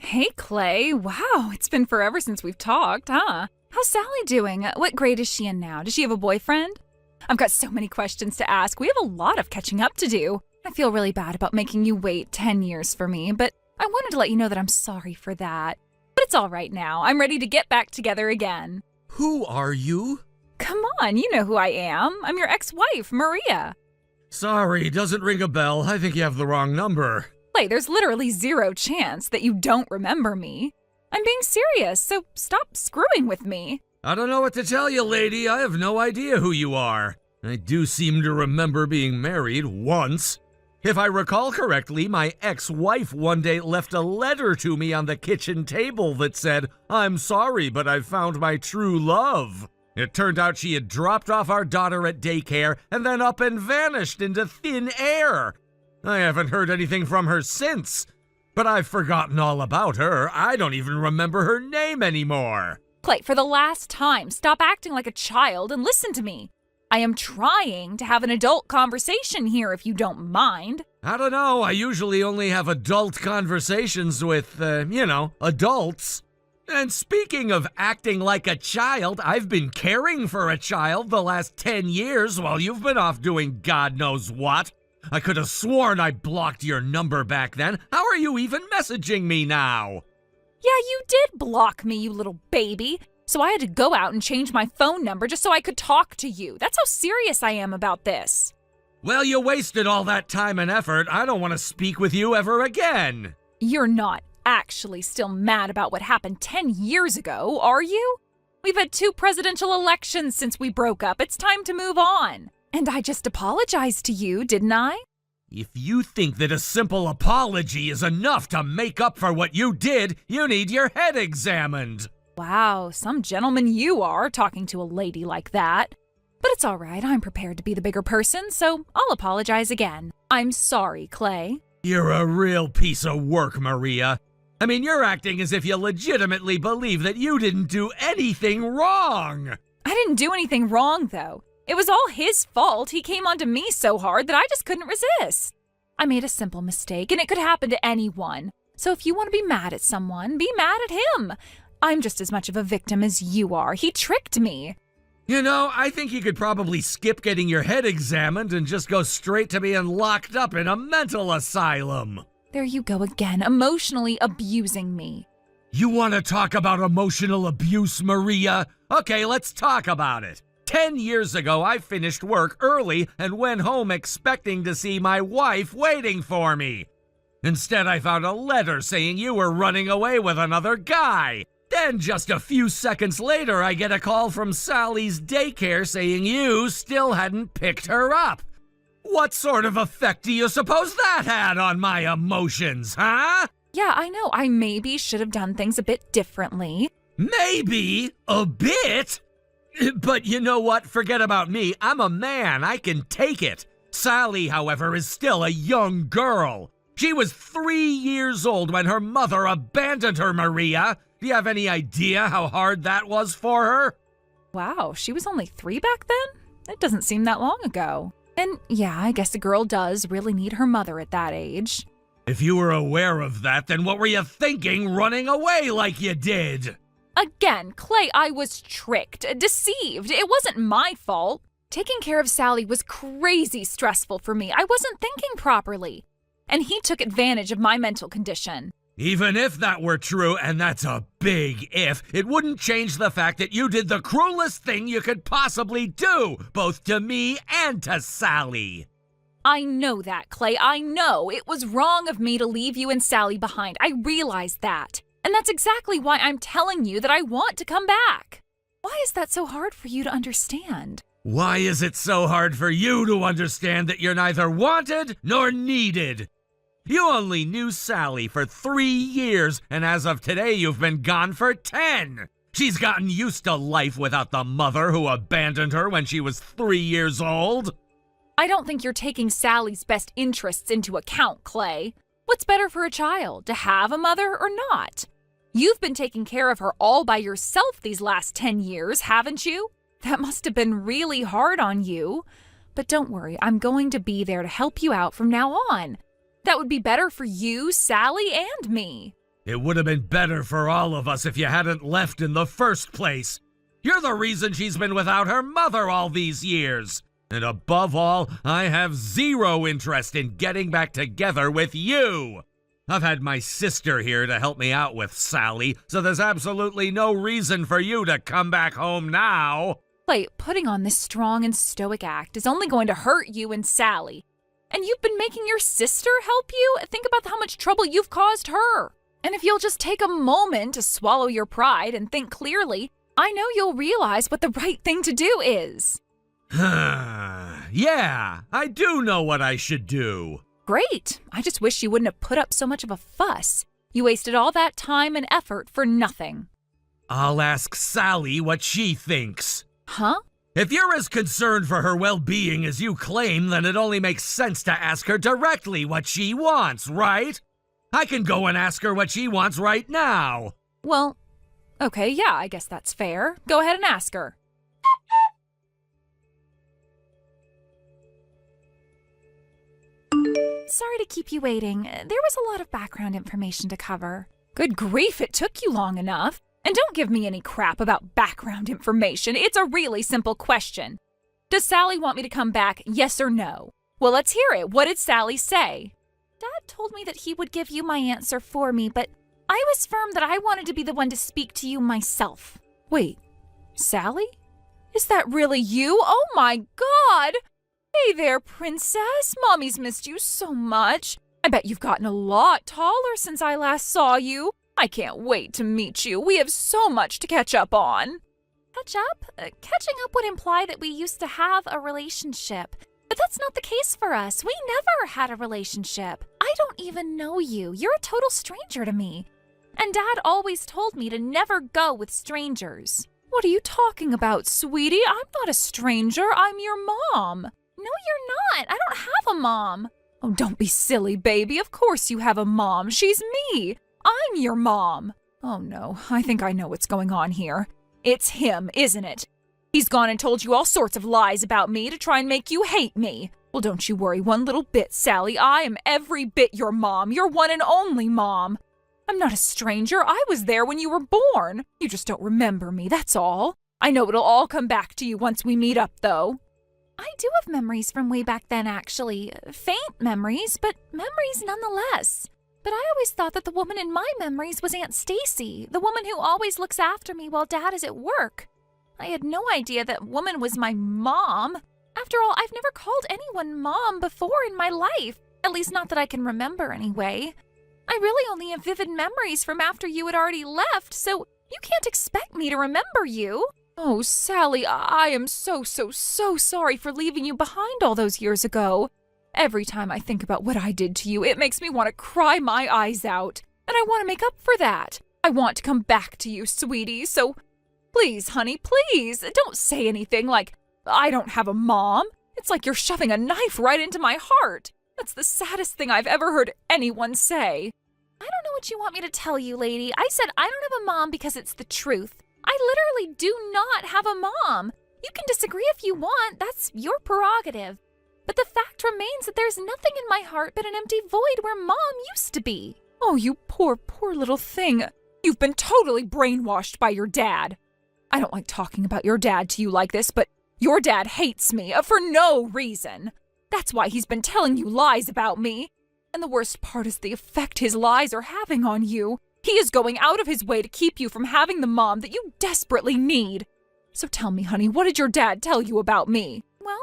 Hey, Clay. Wow, it's been forever since we've talked, huh? How's Sally doing? What grade is she in now? Does she have a boyfriend? I've got so many questions to ask. We have a lot of catching up to do. I feel really bad about making you wait 10 years for me, but I wanted to let you know that I'm sorry for that. But it's all right now. I'm ready to get back together again. Who are you? Come on, you know who I am. I'm your ex-wife, Maria. Sorry, doesn't ring a bell. I think you have the wrong number. Clay, there's literally zero chance that you don't remember me. I'm being serious, so stop screwing with me. I don't know what to tell you, lady. I have no idea who you are. I do seem to remember being married once. If I recall correctly, my ex-wife one day left a letter to me on the kitchen table that said, "I'm sorry, but I've found my true love." It turned out she had dropped off our daughter at daycare and then up and vanished into thin air. I haven't heard anything from her since, but I've forgotten all about her. I don't even remember her name anymore. Clay, for the last time, stop acting like a child and listen to me. I am trying to have an adult conversation here if you don't mind. I don't know. I usually only have adult conversations with, adults. And speaking of acting like a child, I've been caring for a child the last 10 years while you've been off doing God knows what. I could have sworn I blocked your number back then. How are you even messaging me now? Yeah, you did block me, you little baby. So I had to go out and change my phone number just so I could talk to you. That's how serious I am about this. Well, you wasted all that time and effort. I don't want to speak with you ever again. You're not actually still mad about what happened 10 years ago, are you? We've had 2 presidential elections since we broke up. It's time to move on. And I just apologized to you, didn't I? If you think that a simple apology is enough to make up for what you did, you need your head examined. Wow, some gentleman you are, talking to a lady like that. But it's all right, I'm prepared to be the bigger person, so I'll apologize again. I'm sorry, Clay. You're a real piece of work, Maria. I mean, you're acting as if you legitimately believe that you didn't do anything wrong. I didn't do anything wrong, though. It was all his fault. He came onto me so hard that I just couldn't resist. I made a simple mistake, and it could happen to anyone. So if you want to be mad at someone, be mad at him. I'm just as much of a victim as you are. He tricked me. You know, I think you could probably skip getting your head examined and just go straight to being locked up in a mental asylum. There you go again, emotionally abusing me. You want to talk about emotional abuse, Maria? Okay, let's talk about it. 10 years ago, I finished work early and went home expecting to see my wife waiting for me. Instead, I found a letter saying you were running away with another guy. Then just a few seconds later, I get a call from Sally's daycare saying you still hadn't picked her up. What sort of effect do you suppose that had on my emotions, huh? Yeah, I know. I maybe should have done things a bit differently. Maybe? A bit? But you know what? Forget about me. I'm a man. I can take it. Sally, however, is still a young girl. She was 3 years old when her mother abandoned her, Maria. Do you have any idea how hard that was for her? Wow, she was only 3 back then? That doesn't seem that long ago. And yeah, I guess a girl does really need her mother at that age. If you were aware of that, then what were you thinking running away like you did? Again, Clay, I was tricked, deceived. It wasn't my fault. Taking care of Sally was crazy stressful for me. I wasn't thinking properly. And he took advantage of my mental condition. Even if that were true, and that's a big if, it wouldn't change the fact that you did the cruelest thing you could possibly do, both to me and to Sally. I know that, Clay. I know. It was wrong of me to leave you and Sally behind. I realize that. And that's exactly why I'm telling you that I want to come back. Why is that so hard for you to understand? Why is it so hard for you to understand that you're neither wanted nor needed? You only knew Sally for 3 years, and as of today, you've been gone for 10. She's gotten used to life without the mother who abandoned her when she was 3 years old. I don't think you're taking Sally's best interests into account, Clay. What's better for a child, to have a mother or not? You've been taking care of her all by yourself these last 10 years, haven't you? That must have been really hard on you. But don't worry, I'm going to be there to help you out from now on. That would be better for you, Sally, and me. It would have been better for all of us if you hadn't left in the first place. You're the reason she's been without her mother all these years. And above all, I have zero interest in getting back together with you. I've had my sister here to help me out with Sally, so there's absolutely no reason for you to come back home now. Like, putting on this strong and stoic act is only going to hurt you and Sally. And you've been making your sister help you? Think about how much trouble you've caused her. And if you'll just take a moment to swallow your pride and think clearly, I know you'll realize what the right thing to do is. Yeah, I do know what I should do. Great. I just wish you wouldn't have put up so much of a fuss. You wasted all that time and effort for nothing. I'll ask Sally what she thinks. Huh? If you're as concerned for her well-being as you claim, then it only makes sense to ask her directly what she wants, right? I can go and ask her what she wants right now. Well, okay, yeah, I guess that's fair. Go ahead and ask her. Sorry to keep you waiting. There was a lot of background information to cover. Good grief, it took you long enough. And don't give me any crap about background information. It's a really simple question. Does Sally want me to come back, yes or no? Well, let's hear it. What did Sally say? Dad told me that he would give you my answer for me, but I was firm that I wanted to be the one to speak to you myself. Wait, Sally? Is that really you? Oh my God! Hey there, princess. Mommy's missed you so much. I bet you've gotten a lot taller since I last saw you. I can't wait to meet you. We have so much to catch up on. Catch up? Catching up would imply that we used to have a relationship. But that's not the case for us. We never had a relationship. I don't even know you. You're a total stranger to me. And Dad always told me to never go with strangers. What are you talking about, sweetie? I'm not a stranger. I'm your mom. No, you're not. I don't have a mom. Oh, don't be silly, baby. Of course you have a mom. She's me. I'm your mom. Oh no, I think I know what's going on here. It's him, isn't it? He's gone and told you all sorts of lies about me to try and make you hate me. Well, don't you worry one little bit, Sally. I am every bit your mom, your one and only mom. I'm not a stranger. I was there when you were born. You just don't remember me, that's all. I know it'll all come back to you once we meet up, though. I do have memories from way back then, actually. Faint memories, but memories nonetheless. But I always thought that the woman in my memories was Aunt Stacy, the woman who always looks after me while Dad is at work. I had no idea that woman was my mom. After all, I've never called anyone mom before in my life, at least not that I can remember anyway. I really only have vivid memories from after you had already left, so you can't expect me to remember you. Oh, Sally, I am so sorry for leaving you behind all those years ago. Every time I think about what I did to you, it makes me want to cry my eyes out. And I want to make up for that. I want to come back to you, sweetie, so please, honey, please, don't say anything like, I don't have a mom. It's like you're shoving a knife right into my heart. That's the saddest thing I've ever heard anyone say. I don't know what you want me to tell you, lady. I said I don't have a mom because it's the truth. I literally do not have a mom. You can disagree if you want. That's your prerogative. But the fact remains that there's nothing in my heart but an empty void where Mom used to be. Oh, you poor little thing. You've been totally brainwashed by your dad. I don't like talking about your dad to you like this, but your dad hates me for no reason. That's why he's been telling you lies about me. And the worst part is the effect his lies are having on you. He is going out of his way to keep you from having the mom that you desperately need. So tell me, honey, what did your dad tell you about me? Well,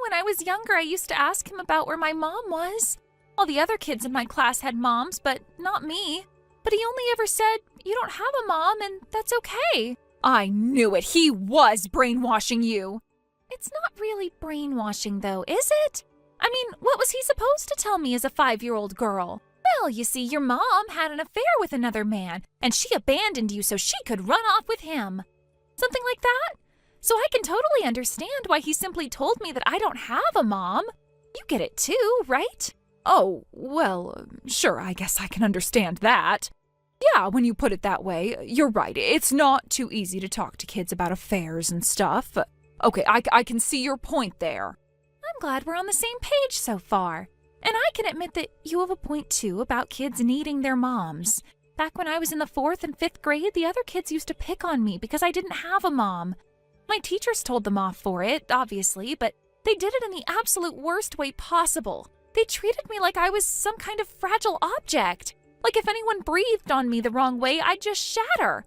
when I was younger, I used to ask him about where my mom was. All the other kids in my class had moms, but not me. But he only ever said, you don't have a mom, and that's okay. I knew it. He was brainwashing you. It's not really brainwashing, though, is it? I mean, what was he supposed to tell me as a 5-year-old girl? Well, you see, your mom had an affair with another man, and she abandoned you so she could run off with him. Something like that? So I can totally understand why he simply told me that I don't have a mom. You get it too, right? Oh, well, sure, I guess I can understand that. Yeah, when you put it that way, you're right. It's not too easy to talk to kids about affairs and stuff. Okay, I can see your point there. I'm glad we're on the same page so far. And I can admit that you have a point too about kids needing their moms. Back when I was in the 4th and 5th grade, the other kids used to pick on me because I didn't have a mom. My teachers told them off for it, obviously, but they did it in the absolute worst way possible. They treated me like I was some kind of fragile object. Like if anyone breathed on me the wrong way, I'd just shatter.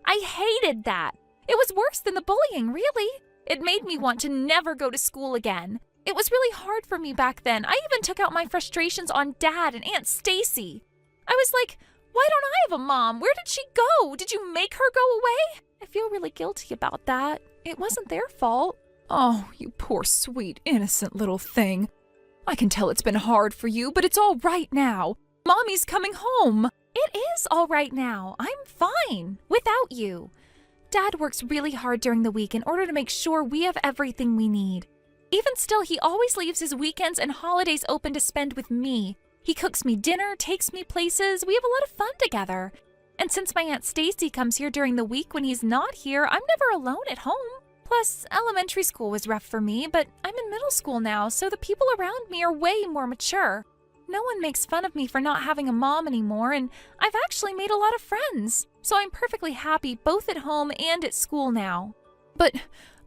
I hated that. It was worse than the bullying, really. It made me want to never go to school again. It was really hard for me back then. I even took out my frustrations on Dad and Aunt Stacy. I was like, why don't I have a mom? Where did she go? Did you make her go away? I feel really guilty about that. It wasn't their fault. Oh, you poor, sweet, innocent little thing. I can tell it's been hard for you, but it's all right now. Mommy's coming home. It is all right now. I'm fine without you. Dad works really hard during the week in order to make sure we have everything we need. Even still, he always leaves his weekends and holidays open to spend with me. He cooks me dinner, takes me places. We have a lot of fun together. And since my Aunt Stacy comes here during the week when he's not here, I'm never alone at home. Plus, elementary school was rough for me, but I'm in middle school now, so the people around me are way more mature. No one makes fun of me for not having a mom anymore, and I've actually made a lot of friends. So I'm perfectly happy both at home and at school now. But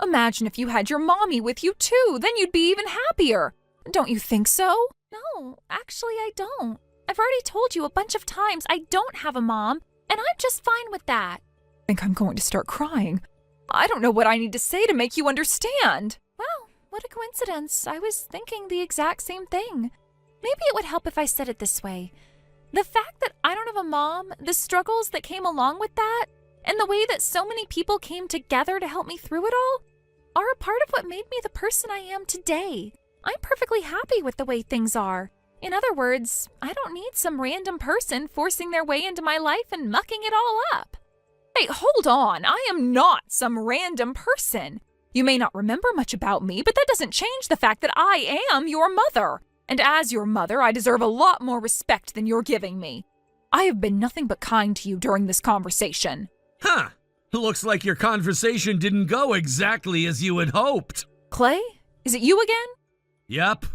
imagine if you had your mommy with you too, then you'd be even happier. Don't you think so? No, actually I don't. I've already told you a bunch of times I don't have a mom, and I'm just fine with that. I think I'm going to start crying. I don't know what I need to say to make you understand. Wow, what a coincidence. I was thinking the exact same thing. Maybe it would help if I said it this way. The fact that I don't have a mom, the struggles that came along with that, and the way that so many people came together to help me through it all, are a part of what made me the person I am today. I'm perfectly happy with the way things are. In other words, I don't need some random person forcing their way into my life and mucking it all up. Hey, hold on. I am not some random person. You may not remember much about me, but that doesn't change the fact that I am your mother. And as your mother, I deserve a lot more respect than you're giving me. I have been nothing but kind to you during this conversation. Huh. Looks like your conversation didn't go exactly as you had hoped. Clay, is it you again? Yep.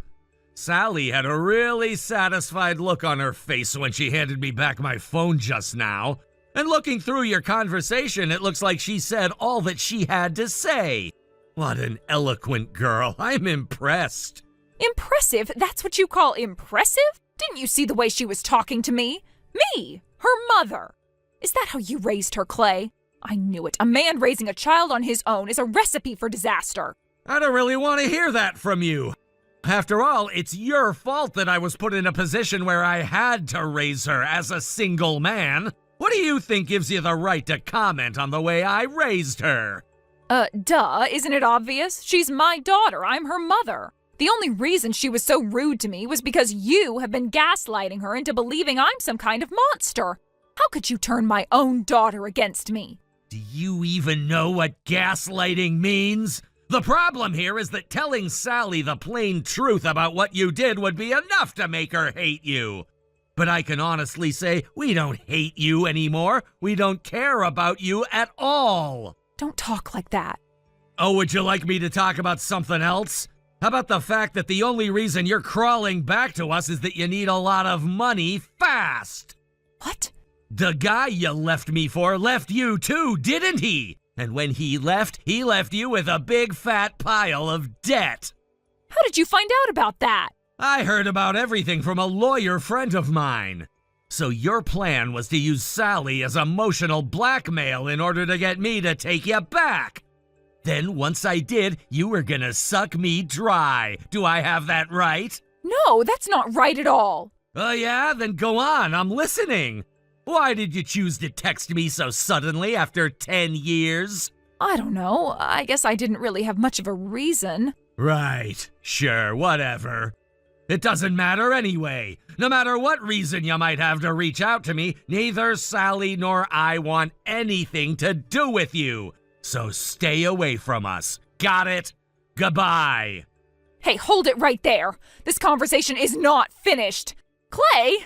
Sally had a really satisfied look on her face when she handed me back my phone just now. And looking through your conversation, it looks like she said all that she had to say. What an eloquent girl. I'm impressed. Impressive? That's what you call impressive? Didn't you see the way she was talking to me? Me, her mother. Is that how you raised her, Clay? I knew it. A man raising a child on his own is a recipe for disaster. I don't really want to hear that from you. After all, it's your fault that I was put in a position where I had to raise her as a single man. What do you think gives you the right to comment on the way I raised her? Duh, isn't it obvious? She's my daughter. I'm her mother. The only reason she was so rude to me was because you have been gaslighting her into believing I'm some kind of monster. How could you turn my own daughter against me? Do you even know what gaslighting means? The problem here is that telling Sally the plain truth about what you did would be enough to make her hate you. But I can honestly say we don't hate you anymore. We don't care about you at all. Don't talk like that. Oh, would you like me to talk about something else? How about the fact that the only reason you're crawling back to us is that you need a lot of money fast? What? The guy you left me for left you too, didn't he? And when he left you with a big fat pile of debt. How did you find out about that? I heard about everything from a lawyer friend of mine. So your plan was to use Sally as emotional blackmail in order to get me to take you back. Then once I did, you were gonna suck me dry. Do I have that right? No, that's not right at all. Oh yeah? Then go on, I'm listening. Why did you choose to text me so suddenly after 10 years? I don't know. I guess I didn't really have much of a reason. Right. Sure, whatever. It doesn't matter anyway. No matter what reason you might have to reach out to me, neither Sally nor I want anything to do with you. So stay away from us. Got it? Goodbye. Hey, hold it right there. This conversation is not finished. Clay!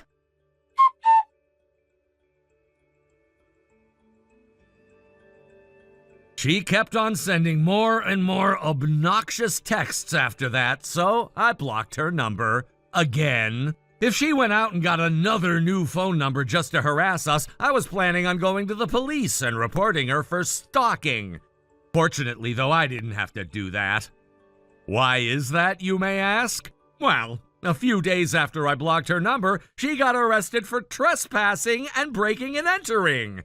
She kept on sending more and more obnoxious texts after that, so I blocked her number again. If she went out and got another new phone number just to harass us, I was planning on going to the police and reporting her for stalking. Fortunately, though, I didn't have to do that. Why is that, you may ask? Well, a few days after I blocked her number, she got arrested for trespassing and breaking and entering.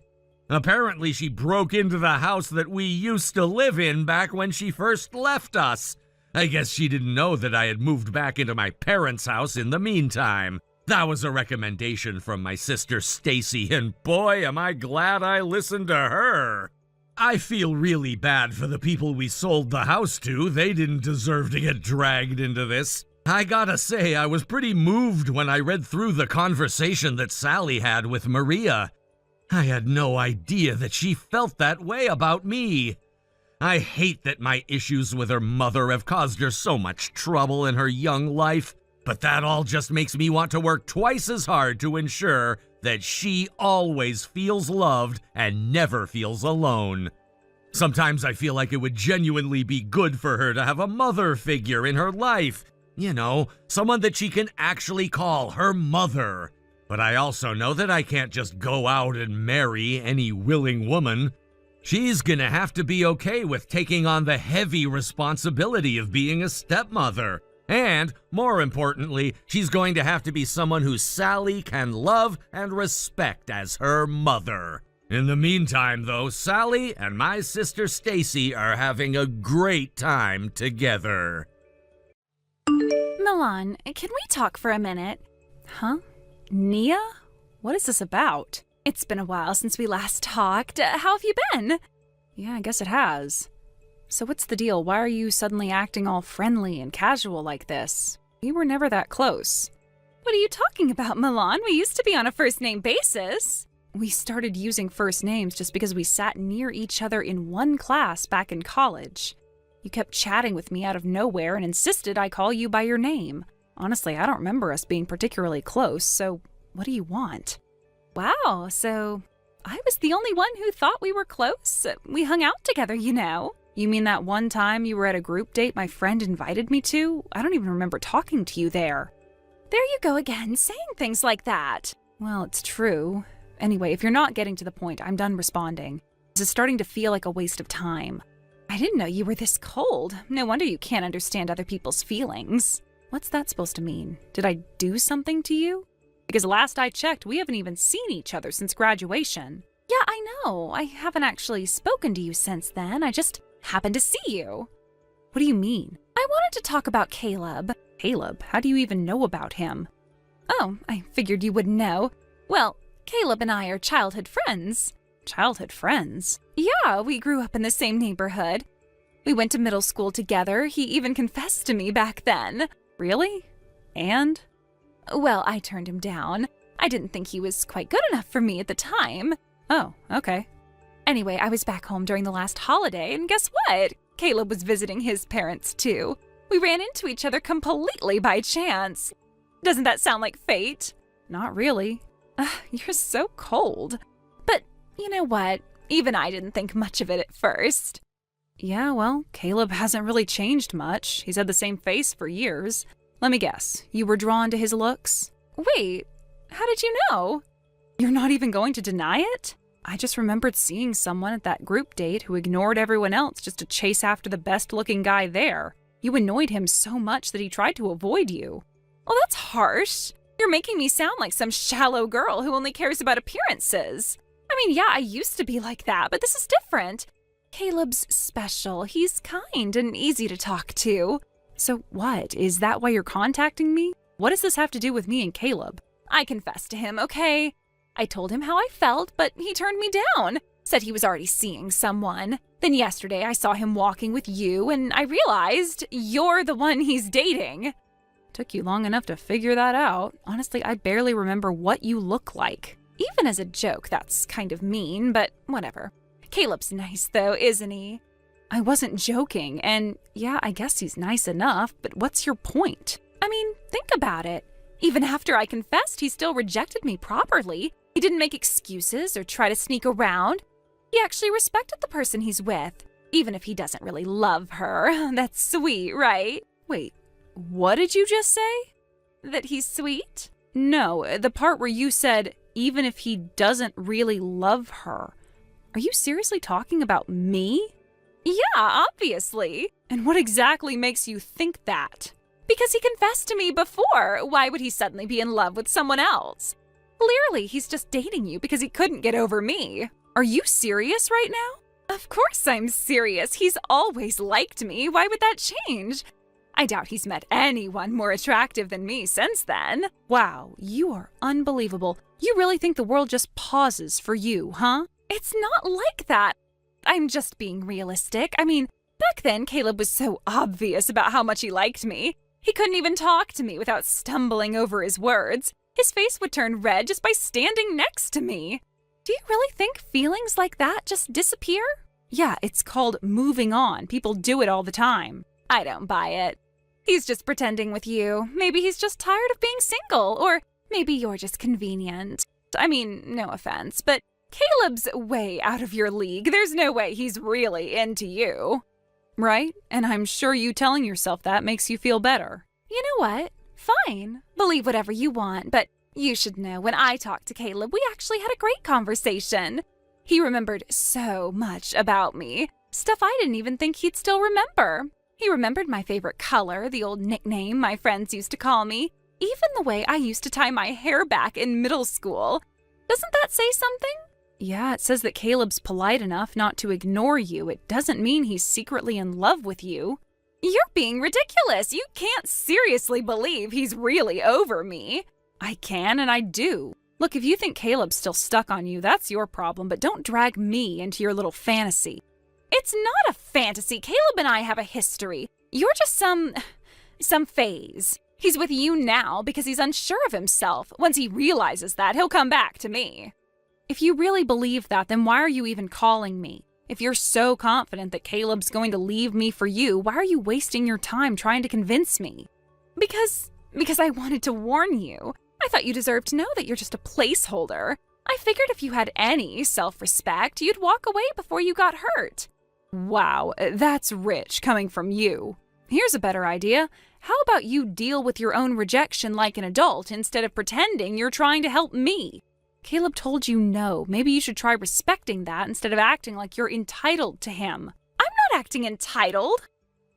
Apparently, she broke into the house that we used to live in back when she first left us. I guess she didn't know that I had moved back into my parents' house in the meantime. That was a recommendation from my sister Stacy, and boy, am I glad I listened to her. I feel really bad for the people we sold the house to. They didn't deserve to get dragged into this. I gotta say, I was pretty moved when I read through the conversation that Sally had with Maria. I had no idea that she felt that way about me. I hate that my issues with her mother have caused her so much trouble in her young life, but that all just makes me want to work twice as hard to ensure that she always feels loved and never feels alone. Sometimes I feel like it would genuinely be good for her to have a mother figure in her life. You know, someone that she can actually call her mother. But I also know that I can't just go out and marry any willing woman. She's gonna have to be okay with taking on the heavy responsibility of being a stepmother. And, more importantly, she's going to have to be someone who Sally can love and respect as her mother. In the meantime, though, Sally and my sister Stacy are having a great time together. Milan, can we talk for a minute? Huh? Nia? What is this about? It's been a while since we last talked. How have you been? Yeah, I guess it has. So what's the deal? Why are you suddenly acting all friendly and casual like this? We were never that close. What are you talking about, Milan? We used to be on a first-name basis. We started using first names just because we sat near each other in one class back in college. You kept chatting with me out of nowhere and insisted I call you by your name. Honestly, I don't remember us being particularly close, so what do you want? Wow, so I was the only one who thought we were close? We hung out together, you know. You mean that one time you were at a group date my friend invited me to? I don't even remember talking to you there. There you go again, saying things like that. Well, it's true. Anyway, if you're not getting to the point, I'm done responding. This is starting to feel like a waste of time. I didn't know you were this cold. No wonder you can't understand other people's feelings. What's that supposed to mean? Did I do something to you? Because last I checked, we haven't even seen each other since graduation. Yeah, I know. I haven't actually spoken to you since then. I just happened to see you. What do you mean? I wanted to talk about Caleb. Caleb? How do you even know about him? Oh, I figured you wouldn't know. Well, Caleb and I are childhood friends. Childhood friends? Yeah, we grew up in the same neighborhood. We went to middle school together. He even confessed to me back then. Really? And? Well, I turned him down. I didn't think he was quite good enough for me at the time. Oh, okay. Anyway, I was back home during the last holiday, and guess what? Caleb was visiting his parents, too. We ran into each other completely by chance. Doesn't that sound like fate? Not really. You're so cold. But you know what? Even I didn't think much of it at first. Yeah, well, Caleb hasn't really changed much. He's had the same face for years. Let me guess, you were drawn to his looks? Wait, how did you know? You're not even going to deny it? I just remembered seeing someone at that group date who ignored everyone else just to chase after the best-looking guy there. You annoyed him so much that he tried to avoid you. Well, that's harsh. You're making me sound like some shallow girl who only cares about appearances. I mean, yeah, I used to be like that, but this is different. Caleb's special. He's kind and easy to talk to. So what? Is that why you're contacting me? What does this have to do with me and Caleb? I confessed to him, okay? I told him how I felt, but he turned me down. Said he was already seeing someone. Then yesterday I saw him walking with you, and I realized you're the one he's dating. Took you long enough to figure that out. Honestly, I barely remember what you look like. Even as a joke, that's kind of mean, but whatever. Caleb's nice though, isn't he? I wasn't joking, and yeah, I guess he's nice enough, but what's your point? I mean, think about it. Even after I confessed, he still rejected me properly. He didn't make excuses or try to sneak around. He actually respected the person he's with, even if he doesn't really love her. That's sweet, right? Wait, what did you just say? That he's sweet? No, the part where you said, even if he doesn't really love her. Are you seriously talking about me? Yeah, obviously. And what exactly makes you think that? Because he confessed to me before. Why would he suddenly be in love with someone else? Clearly, he's just dating you because he couldn't get over me. Are you serious right now? Of course I'm serious. He's always liked me. Why would that change? I doubt he's met anyone more attractive than me since then. Wow, you are unbelievable. You really think the world just pauses for you, huh? It's not like that. I'm just being realistic. I mean, back then, Caleb was so obvious about how much he liked me. He couldn't even talk to me without stumbling over his words. His face would turn red just by standing next to me. Do you really think feelings like that just disappear? Yeah, it's called moving on. People do it all the time. I don't buy it. He's just pretending with you. Maybe he's just tired of being single, or maybe you're just convenient. I mean, no offense, but Caleb's way out of your league. There's no way he's really into you. Right? And I'm sure you telling yourself that makes you feel better. You know what? Fine. Believe whatever you want, but you should know when I talked to Caleb, we actually had a great conversation. He remembered so much about me. Stuff I didn't even think he'd still remember. He remembered my favorite color, the old nickname my friends used to call me, even the way I used to tie my hair back in middle school. Doesn't that say something? Yeah, it says that Caleb's polite enough not to ignore you. It doesn't mean he's secretly in love with you. You're being ridiculous. You can't seriously believe he's really over me. I can and I do. Look, if you think Caleb's still stuck on you, that's your problem, but don't drag me into your little fantasy. It's not a fantasy. Caleb and I have a history. You're just some phase. He's with you now because he's unsure of himself. Once he realizes that, he'll come back to me. If you really believe that, then why are you even calling me? If you're so confident that Caleb's going to leave me for you, why are you wasting your time trying to convince me? Because I wanted to warn you. I thought you deserved to know that you're just a placeholder. I figured if you had any self-respect, you'd walk away before you got hurt. Wow, that's rich coming from you. Here's a better idea. How about you deal with your own rejection like an adult instead of pretending you're trying to help me? Caleb told you no. Maybe you should try respecting that instead of acting like you're entitled to him. I'm not acting entitled.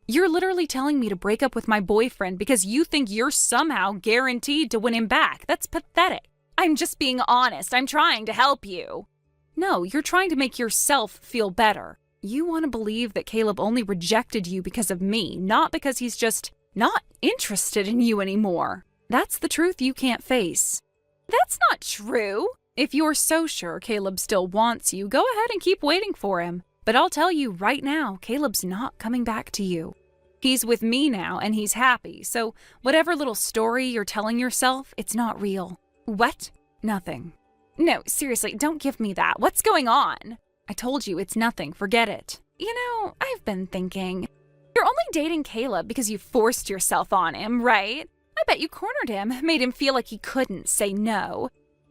You're literally telling me to break up with my boyfriend because you think you're somehow guaranteed to win him back. That's pathetic. I'm just being honest. I'm trying to help you. No, you're trying to make yourself feel better. You want to believe that Caleb only rejected you because of me, not because he's just not interested in you anymore. That's the truth you can't face. That's not true. If you're so sure Caleb still wants you, go ahead and keep waiting for him. But I'll tell you right now, Caleb's not coming back to you. He's with me now and he's happy, so whatever little story you're telling yourself, it's not real. What? Nothing. No, seriously, don't give me that. What's going on? I told you it's nothing. Forget it. You know, I've been thinking. You're only dating Caleb because you forced yourself on him, right? I bet you cornered him, made him feel like he couldn't say no.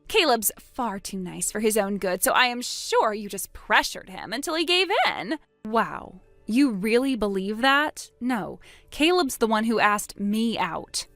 Caleb's far too nice for his own good, so I am sure you just pressured him until he gave in. Wow. You really believe that? No. Caleb's the one who asked me out.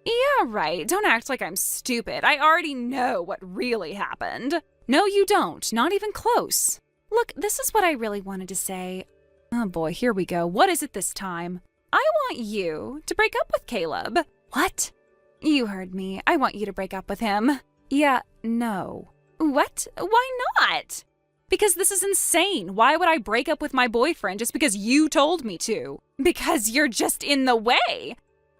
Yeah, right. Don't act like I'm stupid. I already know what really happened. No, you don't. Not even close. Look, this is what I really wanted to say. Oh boy, here we go. What is it this time? I want you to break up with Caleb. What? You heard me. I want you to break up with him. Yeah, no. What? Why not? Because this is insane. Why would I break up with my boyfriend just because you told me to? Because you're just in the way.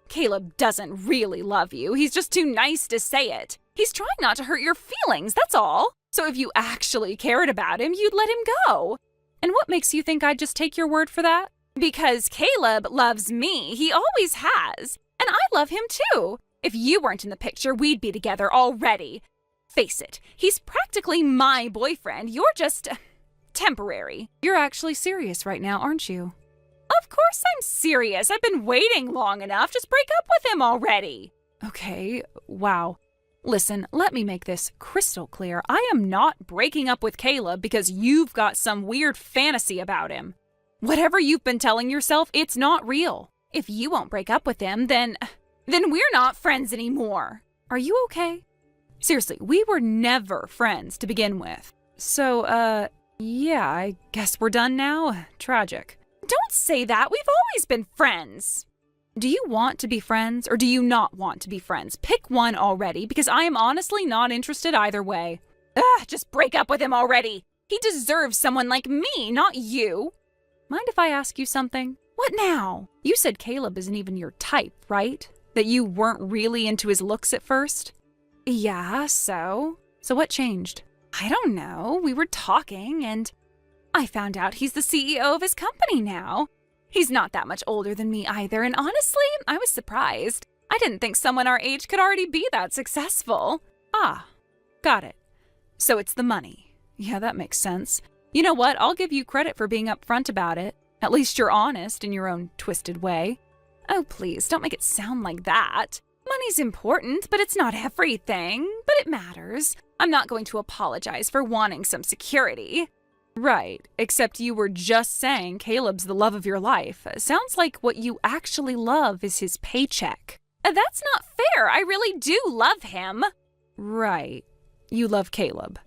Caleb doesn't really love you. He's just too nice to say it. He's trying not to hurt your feelings, that's all. So if you actually cared about him, you'd let him go. And what makes you think I'd just take your word for that? Because Caleb loves me. He always has. And I love him too. If you weren't in the picture, we'd be together already. Face it, he's practically my boyfriend. You're just temporary. You're actually serious right now, aren't you? Of course I'm serious. I've been waiting long enough. Just break up with him already. Okay, wow. Listen, let me make this crystal clear. I am not breaking up with Caleb because you've got some weird fantasy about him. Whatever you've been telling yourself, it's not real. If you won't break up with him, then we're not friends anymore. Are you okay? Seriously, we were never friends to begin with. So, yeah, I guess we're done now. Tragic. Don't say that. We've always been friends. Do you want to be friends or do you not want to be friends? Pick one already, because I am honestly not interested either way. Ugh, just break up with him already. He deserves someone like me, not you. Mind if I ask you something? What now? You said Caleb isn't even your type, right? That you weren't really into his looks at first? Yeah, so? So what changed? I don't know. We were talking and I found out he's the CEO of his company now. He's not that much older than me either, and honestly, I was surprised. I didn't think someone our age could already be that successful. Ah, got it. So it's the money. Yeah, that makes sense. You know what? I'll give you credit for being upfront about it. At least you're honest in your own twisted way. Oh, please, don't make it sound like that. Money's important, but it's not everything. But it matters. I'm not going to apologize for wanting some security. Right, except you were just saying Caleb's the love of your life. Sounds like what you actually love is his paycheck. That's not fair. I really do love him. Right. You love Caleb.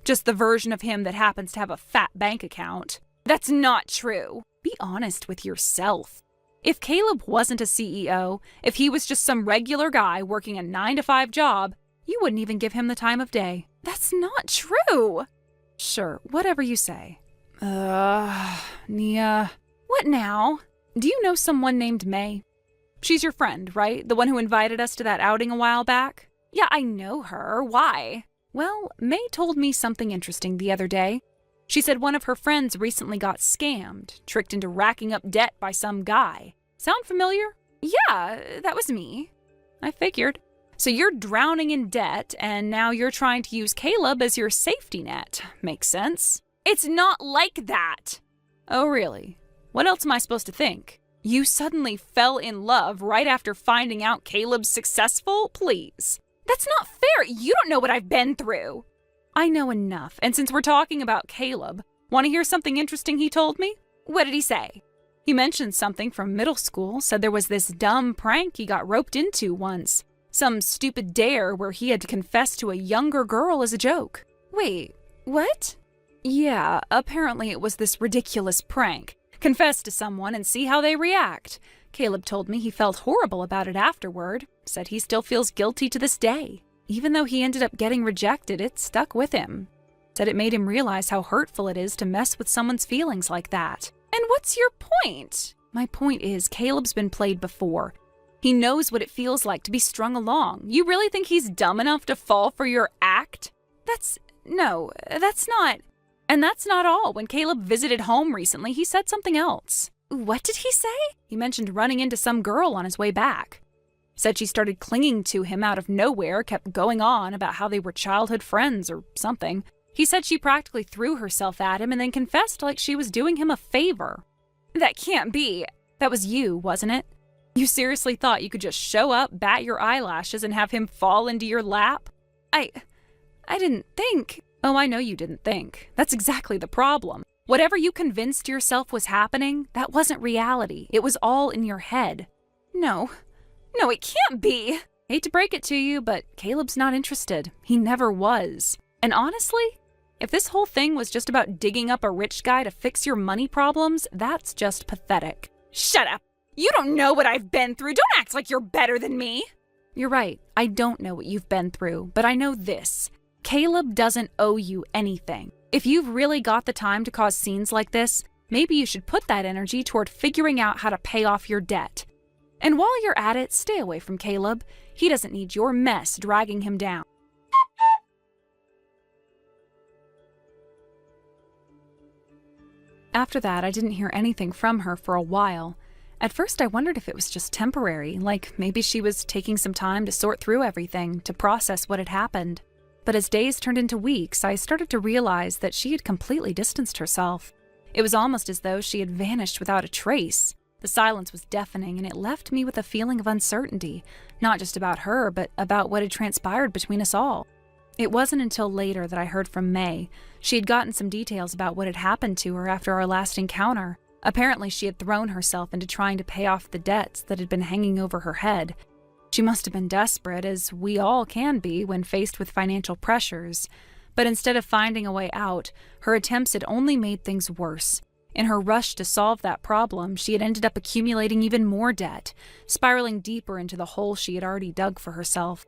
Just the version of him that happens to have a fat bank account. That's not true. Be honest with yourself. If Caleb wasn't a CEO, if he was just some regular guy working a 9-to-5 job, you wouldn't even give him the time of day. That's not true. Sure, whatever you say. Nia. What now? Do you know someone named May? She's your friend, right? The one who invited us to that outing a while back? Yeah, I know her. Why? Well, May told me something interesting the other day. She said one of her friends recently got scammed, tricked into racking up debt by some guy. Sound familiar? Yeah, that was me. I figured. So you're drowning in debt, and now you're trying to use Caleb as your safety net. Makes sense. It's not like that. Oh, really? What else am I supposed to think? You suddenly fell in love right after finding out Caleb's successful? Please. That's not fair. You don't know what I've been through. I know enough, and since we're talking about Caleb, want to hear something interesting he told me? What did he say? He mentioned something from middle school, said there was this dumb prank he got roped into once. Some stupid dare where he had to confess to a younger girl as a joke. Wait, what? Yeah, apparently it was this ridiculous prank. Confess to someone and see how they react. Caleb told me he felt horrible about it afterward, said he still feels guilty to this day. Even though he ended up getting rejected, it stuck with him. Said it made him realize how hurtful it is to mess with someone's feelings like that. And what's your point? My point is, Caleb's been played before. He knows what it feels like to be strung along. You really think he's dumb enough to fall for your act? No, that's not. And that's not all. When Caleb visited home recently, he said something else. What did he say? He mentioned running into some girl on his way back. Said she started clinging to him out of nowhere, kept going on about how they were childhood friends or something. He said she practically threw herself at him and then confessed like she was doing him a favor. That can't be. That was you, wasn't it? You seriously thought you could just show up, bat your eyelashes, and have him fall into your lap? I didn't think. Oh, I know you didn't think. That's exactly the problem. Whatever you convinced yourself was happening, that wasn't reality. It was all in your head. No, it can't be. Hate to break it to you, but Caleb's not interested. He never was. And honestly, if this whole thing was just about digging up a rich guy to fix your money problems, that's just pathetic. Shut up. You don't know what I've been through. Don't act like you're better than me. You're right. I don't know what you've been through, but I know this. Caleb doesn't owe you anything. If you've really got the time to cause scenes like this, maybe you should put that energy toward figuring out how to pay off your debt. And while you're at it, stay away from Caleb. He doesn't need your mess dragging him down. After that, I didn't hear anything from her for a while. At first, I wondered if it was just temporary, like maybe she was taking some time to sort through everything, to process what had happened. But as days turned into weeks, I started to realize that she had completely distanced herself. It was almost as though she had vanished without a trace. The silence was deafening, and it left me with a feeling of uncertainty, not just about her, but about what had transpired between us all. It wasn't until later that I heard from May. She had gotten some details about what had happened to her after our last encounter. Apparently, she had thrown herself into trying to pay off the debts that had been hanging over her head. She must have been desperate, as we all can be when faced with financial pressures. But instead of finding a way out, her attempts had only made things worse. In her rush to solve that problem, she had ended up accumulating even more debt, spiraling deeper into the hole she had already dug for herself.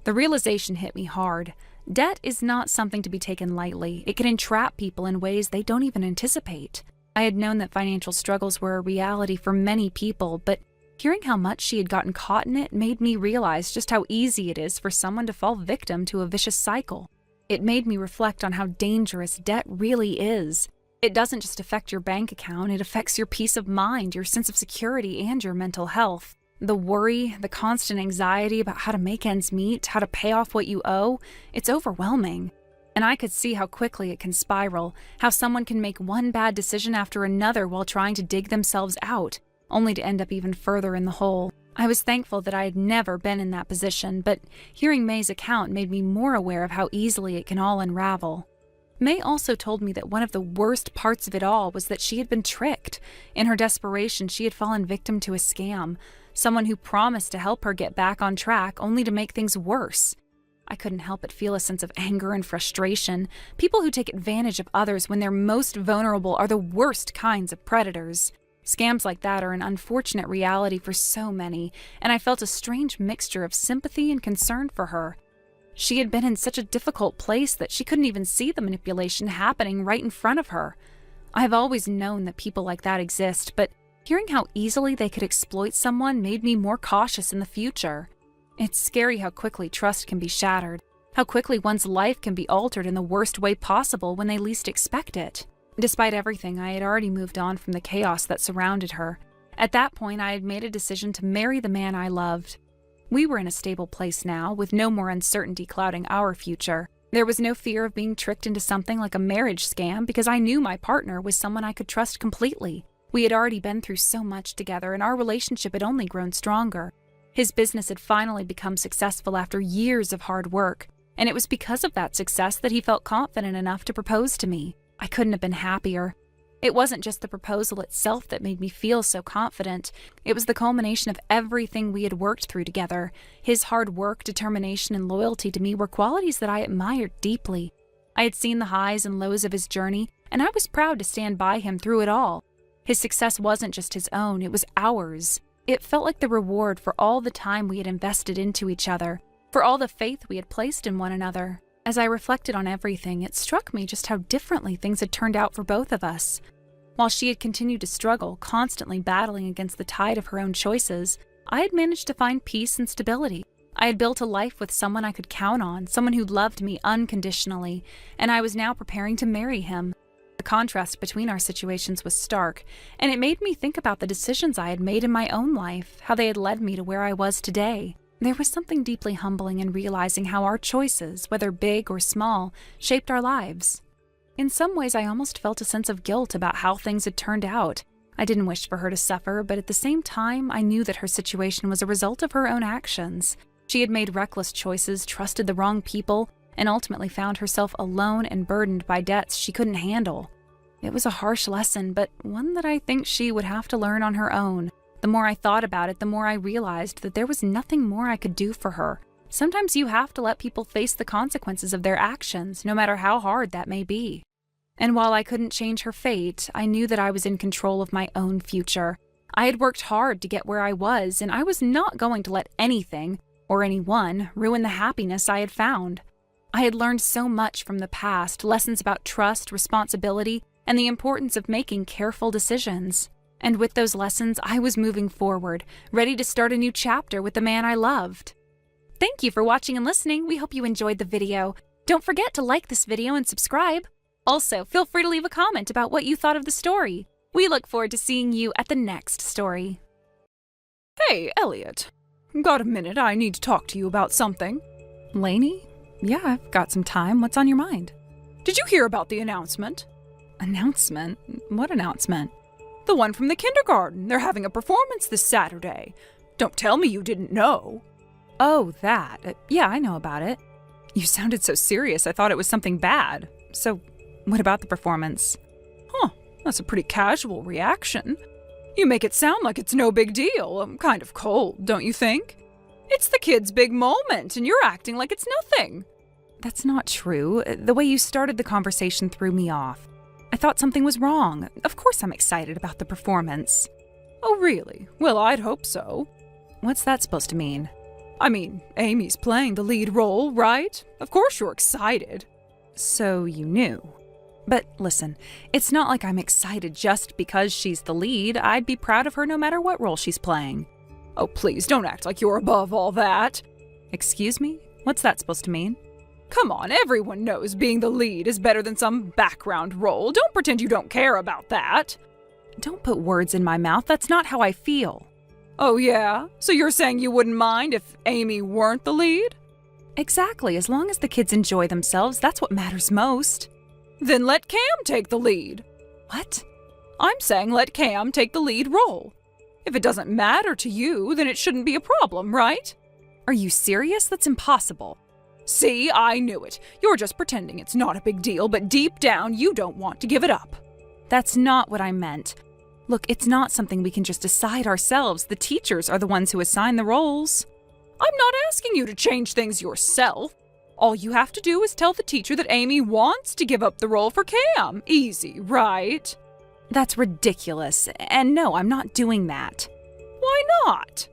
The realization hit me hard. Debt is not something to be taken lightly. It can entrap people in ways they don't even anticipate. I had known that financial struggles were a reality for many people, but hearing how much she had gotten caught in it made me realize just how easy it is for someone to fall victim to a vicious cycle. It made me reflect on how dangerous debt really is. It doesn't just affect your bank account, it affects your peace of mind, your sense of security, and your mental health. The worry, the constant anxiety about how to make ends meet, how to pay off what you owe, it's overwhelming. And I could see how quickly it can spiral, how someone can make one bad decision after another while trying to dig themselves out, only to end up even further in the hole. I was thankful that I had never been in that position, but hearing May's account made me more aware of how easily it can all unravel. May also told me that one of the worst parts of it all was that she had been tricked. In her desperation, she had fallen victim to a scam, someone who promised to help her get back on track only to make things worse. I couldn't help but feel a sense of anger and frustration. People who take advantage of others when they're most vulnerable are the worst kinds of predators. Scams like that are an unfortunate reality for so many, and I felt a strange mixture of sympathy and concern for her. She had been in such a difficult place that she couldn't even see the manipulation happening right in front of her. I have always known that people like that exist, but hearing how easily they could exploit someone made me more cautious in the future. It's scary how quickly trust can be shattered, how quickly one's life can be altered in the worst way possible when they least expect it. Despite everything, I had already moved on from the chaos that surrounded her. At that point, I had made a decision to marry the man I loved. We were in a stable place now, with no more uncertainty clouding our future. There was no fear of being tricked into something like a marriage scam because I knew my partner was someone I could trust completely. We had already been through so much together, and our relationship had only grown stronger. His business had finally become successful after years of hard work, and it was because of that success that he felt confident enough to propose to me. I couldn't have been happier. It wasn't just the proposal itself that made me feel so confident. It was the culmination of everything we had worked through together. His hard work, determination, and loyalty to me were qualities that I admired deeply. I had seen the highs and lows of his journey, and I was proud to stand by him through it all. His success wasn't just his own, it was ours. It felt like the reward for all the time we had invested into each other, for all the faith we had placed in one another. As I reflected on everything, it struck me just how differently things had turned out for both of us. While she had continued to struggle, constantly battling against the tide of her own choices, I had managed to find peace and stability. I had built a life with someone I could count on, someone who loved me unconditionally, and I was now preparing to marry him. The contrast between our situations was stark, and it made me think about the decisions I had made in my own life, how they had led me to where I was today. There was something deeply humbling in realizing how our choices, whether big or small, shaped our lives. In some ways, I almost felt a sense of guilt about how things had turned out. I didn't wish for her to suffer, but at the same time, I knew that her situation was a result of her own actions. She had made reckless choices, trusted the wrong people, and ultimately found herself alone and burdened by debts she couldn't handle. It was a harsh lesson, but one that I think she would have to learn on her own. The more I thought about it, the more I realized that there was nothing more I could do for her. Sometimes you have to let people face the consequences of their actions, no matter how hard that may be. And while I couldn't change her fate, I knew that I was in control of my own future. I had worked hard to get where I was, and I was not going to let anything, or anyone, ruin the happiness I had found. I had learned so much from the past, lessons about trust, responsibility, and the importance of making careful decisions. And with those lessons, I was moving forward, ready to start a new chapter with the man I loved. Thank you for watching and listening. We hope you enjoyed the video. Don't forget to like this video and subscribe. Also, feel free to leave a comment about what you thought of the story. We look forward to seeing you at the next story. Hey, Elliot. Got a minute? I need to talk to you about something. Lainey? Yeah, I've got some time. What's on your mind? Did you hear about the announcement? Announcement? What announcement? The one from the kindergarten. They're having a performance this Saturday. Don't tell me you didn't know. Oh, that. Yeah, I know about it. You sounded so serious. I thought it was something bad. So, what about the performance? Huh, that's a pretty casual reaction. You make it sound like it's no big deal. I'm kind of cold, don't you think? It's the kid's big moment, and you're acting like it's nothing. That's not true. The way you started the conversation threw me off. I thought something was wrong. Of course I'm excited about the performance. Oh, really? Well, I'd hope so. What's that supposed to mean? I mean, Amy's playing the lead role, right? Of course you're excited. So you knew. But listen, it's not like I'm excited just because she's the lead. I'd be proud of her no matter what role she's playing. Oh, please don't act like you're above all that. Excuse me? What's that supposed to mean? Come on, everyone knows being the lead is better than some background role. Don't pretend you don't care about that. Don't put words in my mouth. That's not how I feel. Oh, yeah? So you're saying you wouldn't mind if Amy weren't the lead? Exactly. As long as the kids enjoy themselves, that's what matters most. Then let Cam take the lead. What? I'm saying let Cam take the lead role. If it doesn't matter to you, then it shouldn't be a problem, right? Are you serious? That's impossible. See, I knew it. You're just pretending it's not a big deal, but deep down, you don't want to give it up. That's not what I meant. Look, it's not something we can just decide ourselves. The teachers are the ones who assign the roles. I'm not asking you to change things yourself. All you have to do is tell the teacher that Amy wants to give up the role for Cam. Easy, right? That's ridiculous. And no, I'm not doing that. Why not?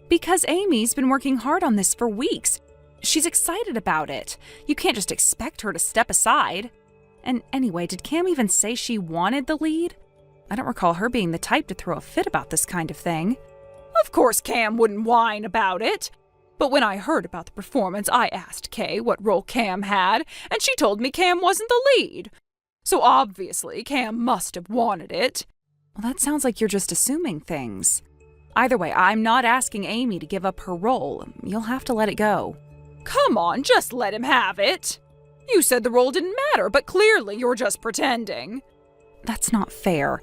Because Amy's been working hard on this for weeks. She's excited about it. You can't just expect her to step aside. And anyway, did Cam even say she wanted the lead? I don't recall her being the type to throw a fit about this kind of thing. Of course Cam wouldn't whine about it. But when I heard about the performance, I asked Kay what role Cam had, and she told me Cam wasn't the lead. So obviously Cam must have wanted it. Well, that sounds like you're just assuming things. Either way, I'm not asking Amy to give up her role. You'll have to let it go. Come on, just let him have it. You said the role didn't matter, but clearly you're just pretending. That's not fair.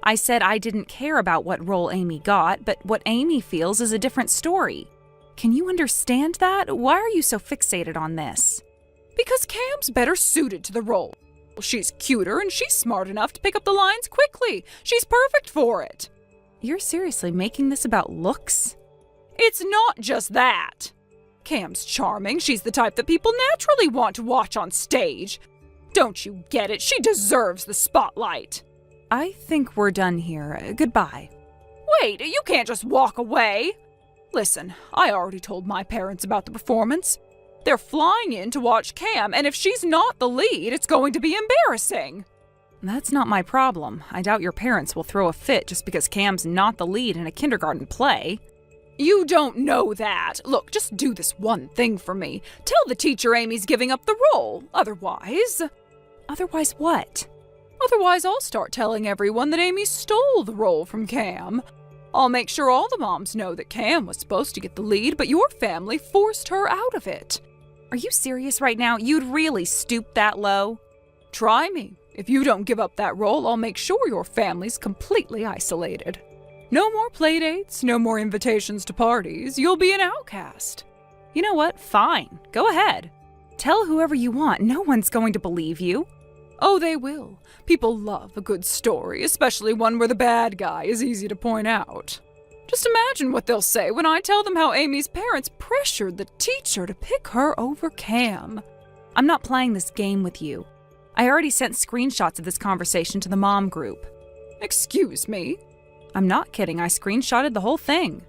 I said I didn't care about what role Amy got, but what Amy feels is a different story. Can you understand that? Why are you so fixated on this? Because Cam's better suited to the role. She's cuter and she's smart enough to pick up the lines quickly. She's perfect for it. You're seriously making this about looks? It's not just that. Cam's charming. She's the type that people naturally want to watch on stage. Don't you get it? She deserves the spotlight. I think we're done here. Goodbye. Wait, you can't just walk away. Listen, I already told my parents about the performance. They're flying in to watch Cam, and if she's not the lead, it's going to be embarrassing. That's not my problem. I doubt your parents will throw a fit just because Cam's not the lead in a kindergarten play. You don't know that. Look, just do this one thing for me. Tell the teacher Amy's giving up the role. Otherwise what? Otherwise, I'll start telling everyone that Amy stole the role from Cam. I'll make sure all the moms know that Cam was supposed to get the lead, but your family forced her out of it. Are you serious right now? You'd really stoop that low? Try me. If you don't give up that role, I'll make sure your family's completely isolated. No more playdates, no more invitations to parties. You'll be an outcast. You know what? Fine. Go ahead. Tell whoever you want. No one's going to believe you. Oh, they will. People love a good story, especially one where the bad guy is easy to point out. Just imagine what they'll say when I tell them how Amy's parents pressured the teacher to pick her over Cam. I'm not playing this game with you. I already sent screenshots of this conversation to the mom group. Excuse me? I'm not kidding. I screenshotted the whole thing.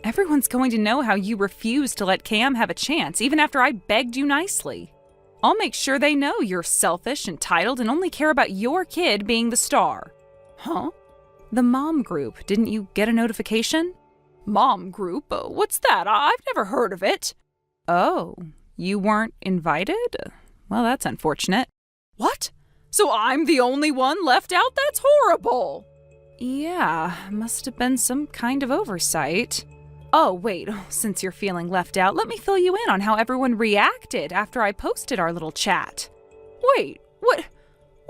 Everyone's going to know how you refused to let Cam have a chance, even after I begged you nicely. I'll make sure they know you're selfish, entitled, and only care about your kid being the star. Huh? The mom group. Didn't you get a notification? Mom group? What's that? I've never heard of it. Oh, you weren't invited? Well, that's unfortunate. What? So I'm the only one left out? That's horrible. Yeah, must have been some kind of oversight. Oh, wait, since you're feeling left out, let me fill you in on how everyone reacted after I posted our little chat. Wait, what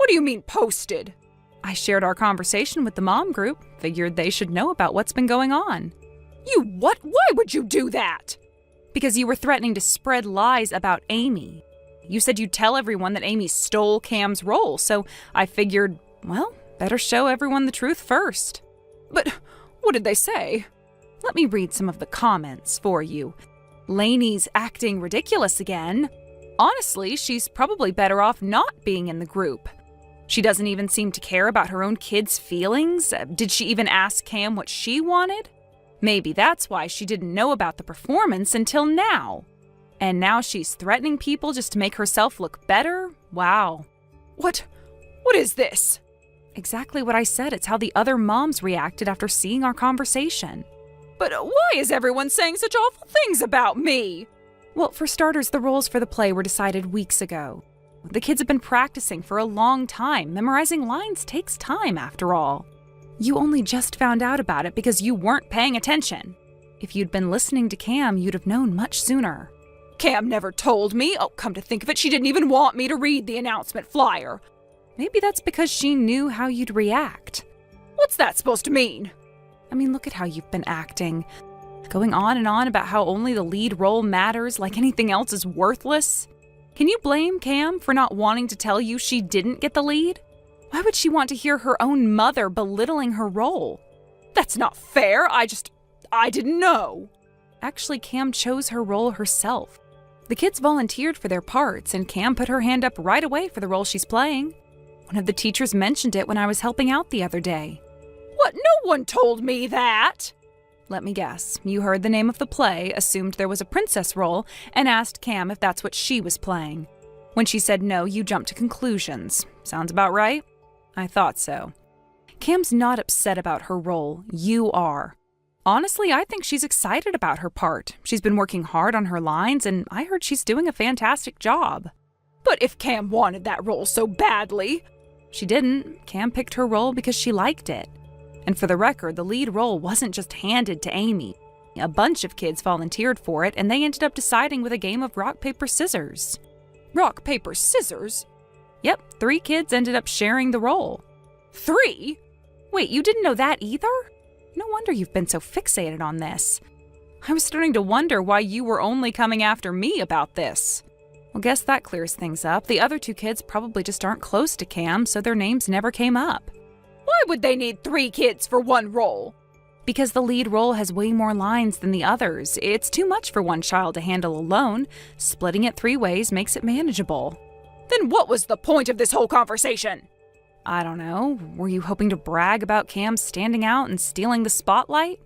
do you mean posted? I shared our conversation with the mom group. Figured they should know about what's been going on. You what? Why would you do that? Because you were threatening to spread lies about Amy. You said you'd tell everyone that Amy stole Cam's role, so I figured, well, better show everyone the truth first. But what did they say? Let me read some of the comments for you. Lainey's acting ridiculous again. Honestly, she's probably better off not being in the group. She doesn't even seem to care about her own kids' feelings. Did she even ask Cam what she wanted? Maybe that's why she didn't know about the performance until now. And now she's threatening people just to make herself look better? Wow. What is this? Exactly what I said. It's how the other moms reacted after seeing our conversation. But why is everyone saying such awful things about me? Well, for starters, the roles for the play were decided weeks ago. The kids have been practicing for a long time. Memorizing lines takes time, after all. You only just found out about it because you weren't paying attention. If you'd been listening to Cam, you'd have known much sooner. Cam never told me. Oh, come to think of it, she didn't even want me to read the announcement flyer. Maybe that's because she knew how you'd react. What's that supposed to mean? I mean, look at how you've been acting. Going on and on about how only the lead role matters, like anything else is worthless. Can you blame Cam for not wanting to tell you she didn't get the lead? Why would she want to hear her own mother belittling her role? That's not fair. I didn't know. Actually, Cam chose her role herself. The kids volunteered for their parts, and Cam put her hand up right away for the role she's playing. One of the teachers mentioned it when I was helping out the other day. What? No one told me that! Let me guess. You heard the name of the play, assumed there was a princess role, and asked Cam if that's what she was playing. When she said no, you jumped to conclusions. Sounds about right? I thought so. Cam's not upset about her role. You are. Honestly, I think she's excited about her part. She's been working hard on her lines, and I heard she's doing a fantastic job. But if Cam wanted that role so badly... She didn't. Cam picked her role because she liked it. And for the record, the lead role wasn't just handed to Amy. A bunch of kids volunteered for it, and they ended up deciding with a game of rock, paper, scissors. Rock, paper, scissors? Yep, 3 kids ended up sharing the role. 3? Wait, you didn't know that either? No wonder you've been so fixated on this. I was starting to wonder why you were only coming after me about this. Well, guess that clears things up. The other 2 kids probably just aren't close to Cam, so their names never came up. Why would they need 3 kids for one role? Because the lead role has way more lines than the others. It's too much for one child to handle alone. Splitting it 3 ways makes it manageable. Then what was the point of this whole conversation? I don't know. Were you hoping to brag about Cam standing out and stealing the spotlight?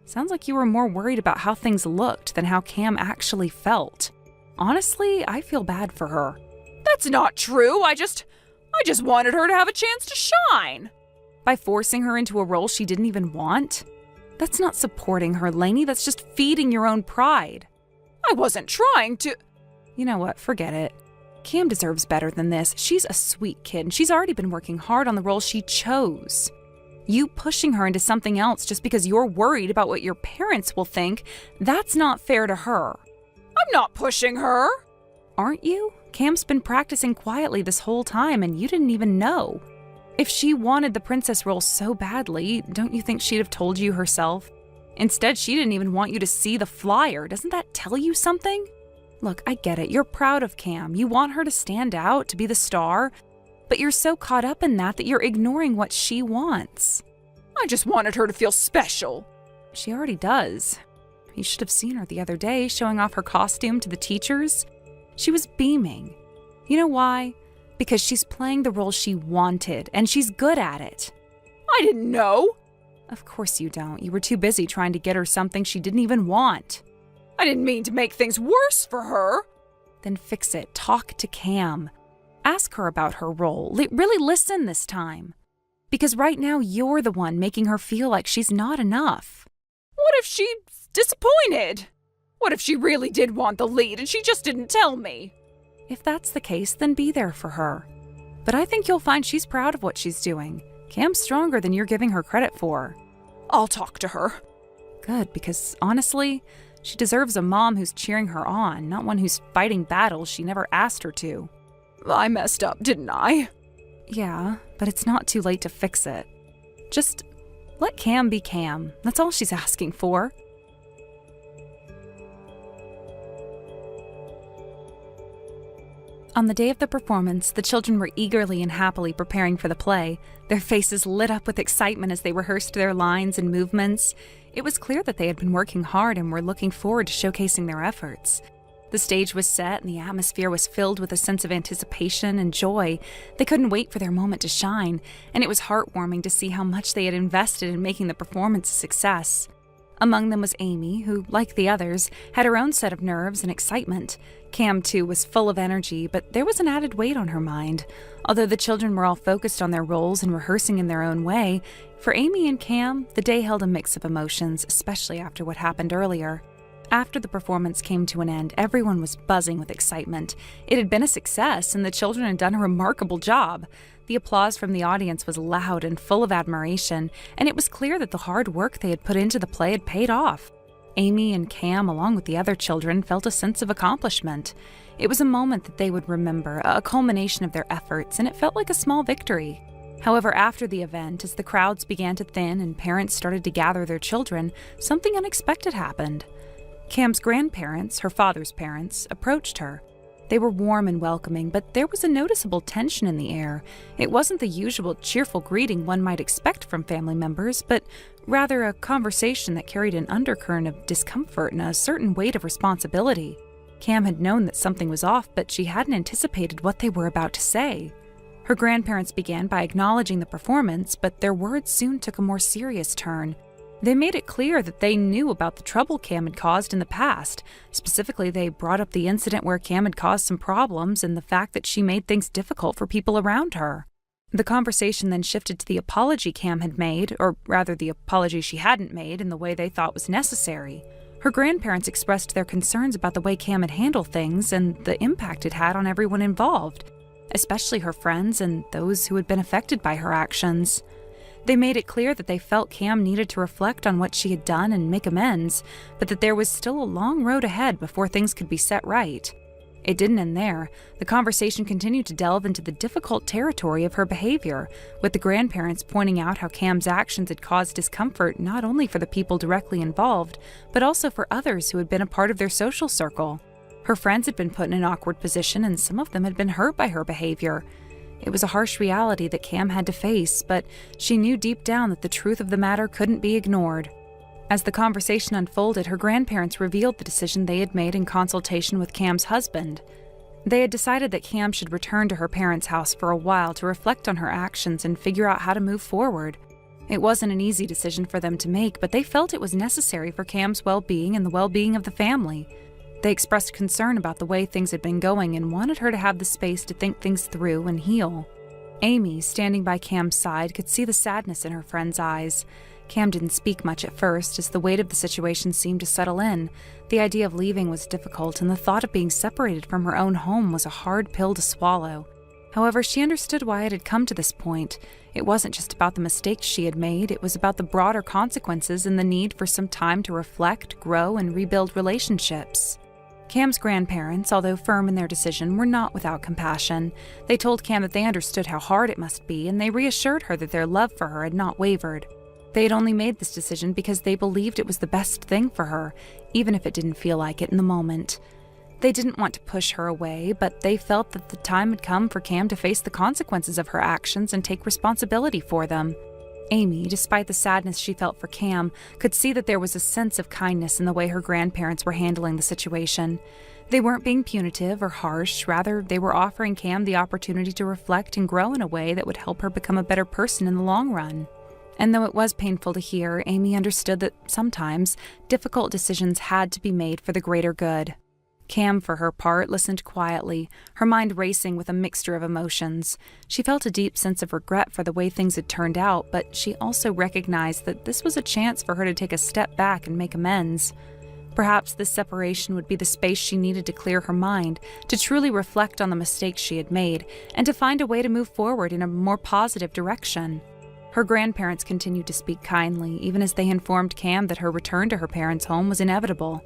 Sounds like you were more worried about how things looked than how Cam actually felt. Honestly, I feel bad for her. That's not true. I just wanted her to have a chance to shine. By forcing her into a role she didn't even want? That's not supporting her, Lainey. That's just feeding your own pride. I wasn't trying to... You know what? Forget it. Cam deserves better than this. She's a sweet kid, and she's already been working hard on the role she chose. You pushing her into something else just because you're worried about what your parents will think, that's not fair to her. I'm not pushing her. Aren't you? Cam's been practicing quietly this whole time, and you didn't even know. If she wanted the princess role so badly, don't you think she'd have told you herself? Instead, she didn't even want you to see the flyer. Doesn't that tell you something? Look, I get it. You're proud of Cam. You want her to stand out, to be the star. But you're so caught up in that you're ignoring what she wants. I just wanted her to feel special. She already does. You should have seen her the other day showing off her costume to the teachers. She was beaming. You know why? Because she's playing the role she wanted, and she's good at it. I didn't know. Of course you don't. You were too busy trying to get her something she didn't even want. I didn't mean to make things worse for her. Then fix it. Talk to Cam. Ask her about her role. Really listen this time. Because right now you're the one making her feel like she's not enough. What if she's disappointed? What if she really did want the lead and she just didn't tell me? If that's the case, then be there for her. But I think you'll find she's proud of what she's doing. Cam's stronger than you're giving her credit for. I'll talk to her. Good, because honestly, she deserves a mom who's cheering her on, not one who's fighting battles she never asked her to. I messed up, didn't I? Yeah, but it's not too late to fix it. Just let Cam be Cam. That's all she's asking for. On the day of the performance, the children were eagerly and happily preparing for the play. Their faces lit up with excitement as they rehearsed their lines and movements. It was clear that they had been working hard and were looking forward to showcasing their efforts. The stage was set and the atmosphere was filled with a sense of anticipation and joy. They couldn't wait for their moment to shine, and it was heartwarming to see how much they had invested in making the performance a success. Among them was Amy, who, like the others, had her own set of nerves and excitement. Cam, too, was full of energy, but there was an added weight on her mind. Although the children were all focused on their roles and rehearsing in their own way, for Amy and Cam, the day held a mix of emotions, especially after what happened earlier. After the performance came to an end, everyone was buzzing with excitement. It had been a success, and the children had done a remarkable job. The applause from the audience was loud and full of admiration, and it was clear that the hard work they had put into the play had paid off. Amy and Cam, along with the other children, felt a sense of accomplishment. It was a moment that they would remember, a culmination of their efforts, and it felt like a small victory. However, after the event, as the crowds began to thin and parents started to gather their children, something unexpected happened. Cam's grandparents, her father's parents, approached her. They were warm and welcoming, but there was a noticeable tension in the air. It wasn't the usual cheerful greeting one might expect from family members, but rather a conversation that carried an undercurrent of discomfort and a certain weight of responsibility. Cam had known that something was off, but she hadn't anticipated what they were about to say. Her grandparents began by acknowledging the performance, but their words soon took a more serious turn. They made it clear that they knew about the trouble Cam had caused in the past. Specifically, they brought up the incident where Cam had caused some problems and the fact that she made things difficult for people around her. The conversation then shifted to the apology Cam had made, or rather the apology she hadn't made in the way they thought was necessary. Her grandparents expressed their concerns about the way Cam had handled things and the impact it had on everyone involved, especially her friends and those who had been affected by her actions. They made it clear that they felt Cam needed to reflect on what she had done and make amends, but that there was still a long road ahead before things could be set right. It didn't end there. The conversation continued to delve into the difficult territory of her behavior, with the grandparents pointing out how Cam's actions had caused discomfort not only for the people directly involved, but also for others who had been a part of their social circle. Her friends had been put in an awkward position, and some of them had been hurt by her behavior. It was a harsh reality that Cam had to face, but she knew deep down that the truth of the matter couldn't be ignored. As the conversation unfolded, her grandparents revealed the decision they had made in consultation with Cam's husband. They had decided that Cam should return to her parents' house for a while to reflect on her actions and figure out how to move forward. It wasn't an easy decision for them to make, but they felt it was necessary for Cam's well-being and the well-being of the family. They expressed concern about the way things had been going and wanted her to have the space to think things through and heal. Amy, standing by Cam's side, could see the sadness in her friend's eyes. Cam didn't speak much at first, as the weight of the situation seemed to settle in. The idea of leaving was difficult, and the thought of being separated from her own home was a hard pill to swallow. However, she understood why it had come to this point. It wasn't just about the mistakes she had made, it was about the broader consequences and the need for some time to reflect, grow, and rebuild relationships. Cam's grandparents, although firm in their decision, were not without compassion. They told Cam that they understood how hard it must be, and they reassured her that their love for her had not wavered. They had only made this decision because they believed it was the best thing for her, even if it didn't feel like it in the moment. They didn't want to push her away, but they felt that the time had come for Cam to face the consequences of her actions and take responsibility for them. Amy, despite the sadness she felt for Cam, could see that there was a sense of kindness in the way her grandparents were handling the situation. They weren't being punitive or harsh, rather they were offering Cam the opportunity to reflect and grow in a way that would help her become a better person in the long run. And though it was painful to hear, Amy understood that sometimes difficult decisions had to be made for the greater good. Cam, for her part, listened quietly, her mind racing with a mixture of emotions. She felt a deep sense of regret for the way things had turned out, but she also recognized that this was a chance for her to take a step back and make amends. Perhaps this separation would be the space she needed to clear her mind, to truly reflect on the mistakes she had made, and to find a way to move forward in a more positive direction. Her grandparents continued to speak kindly, even as they informed Cam that her return to her parents' home was inevitable.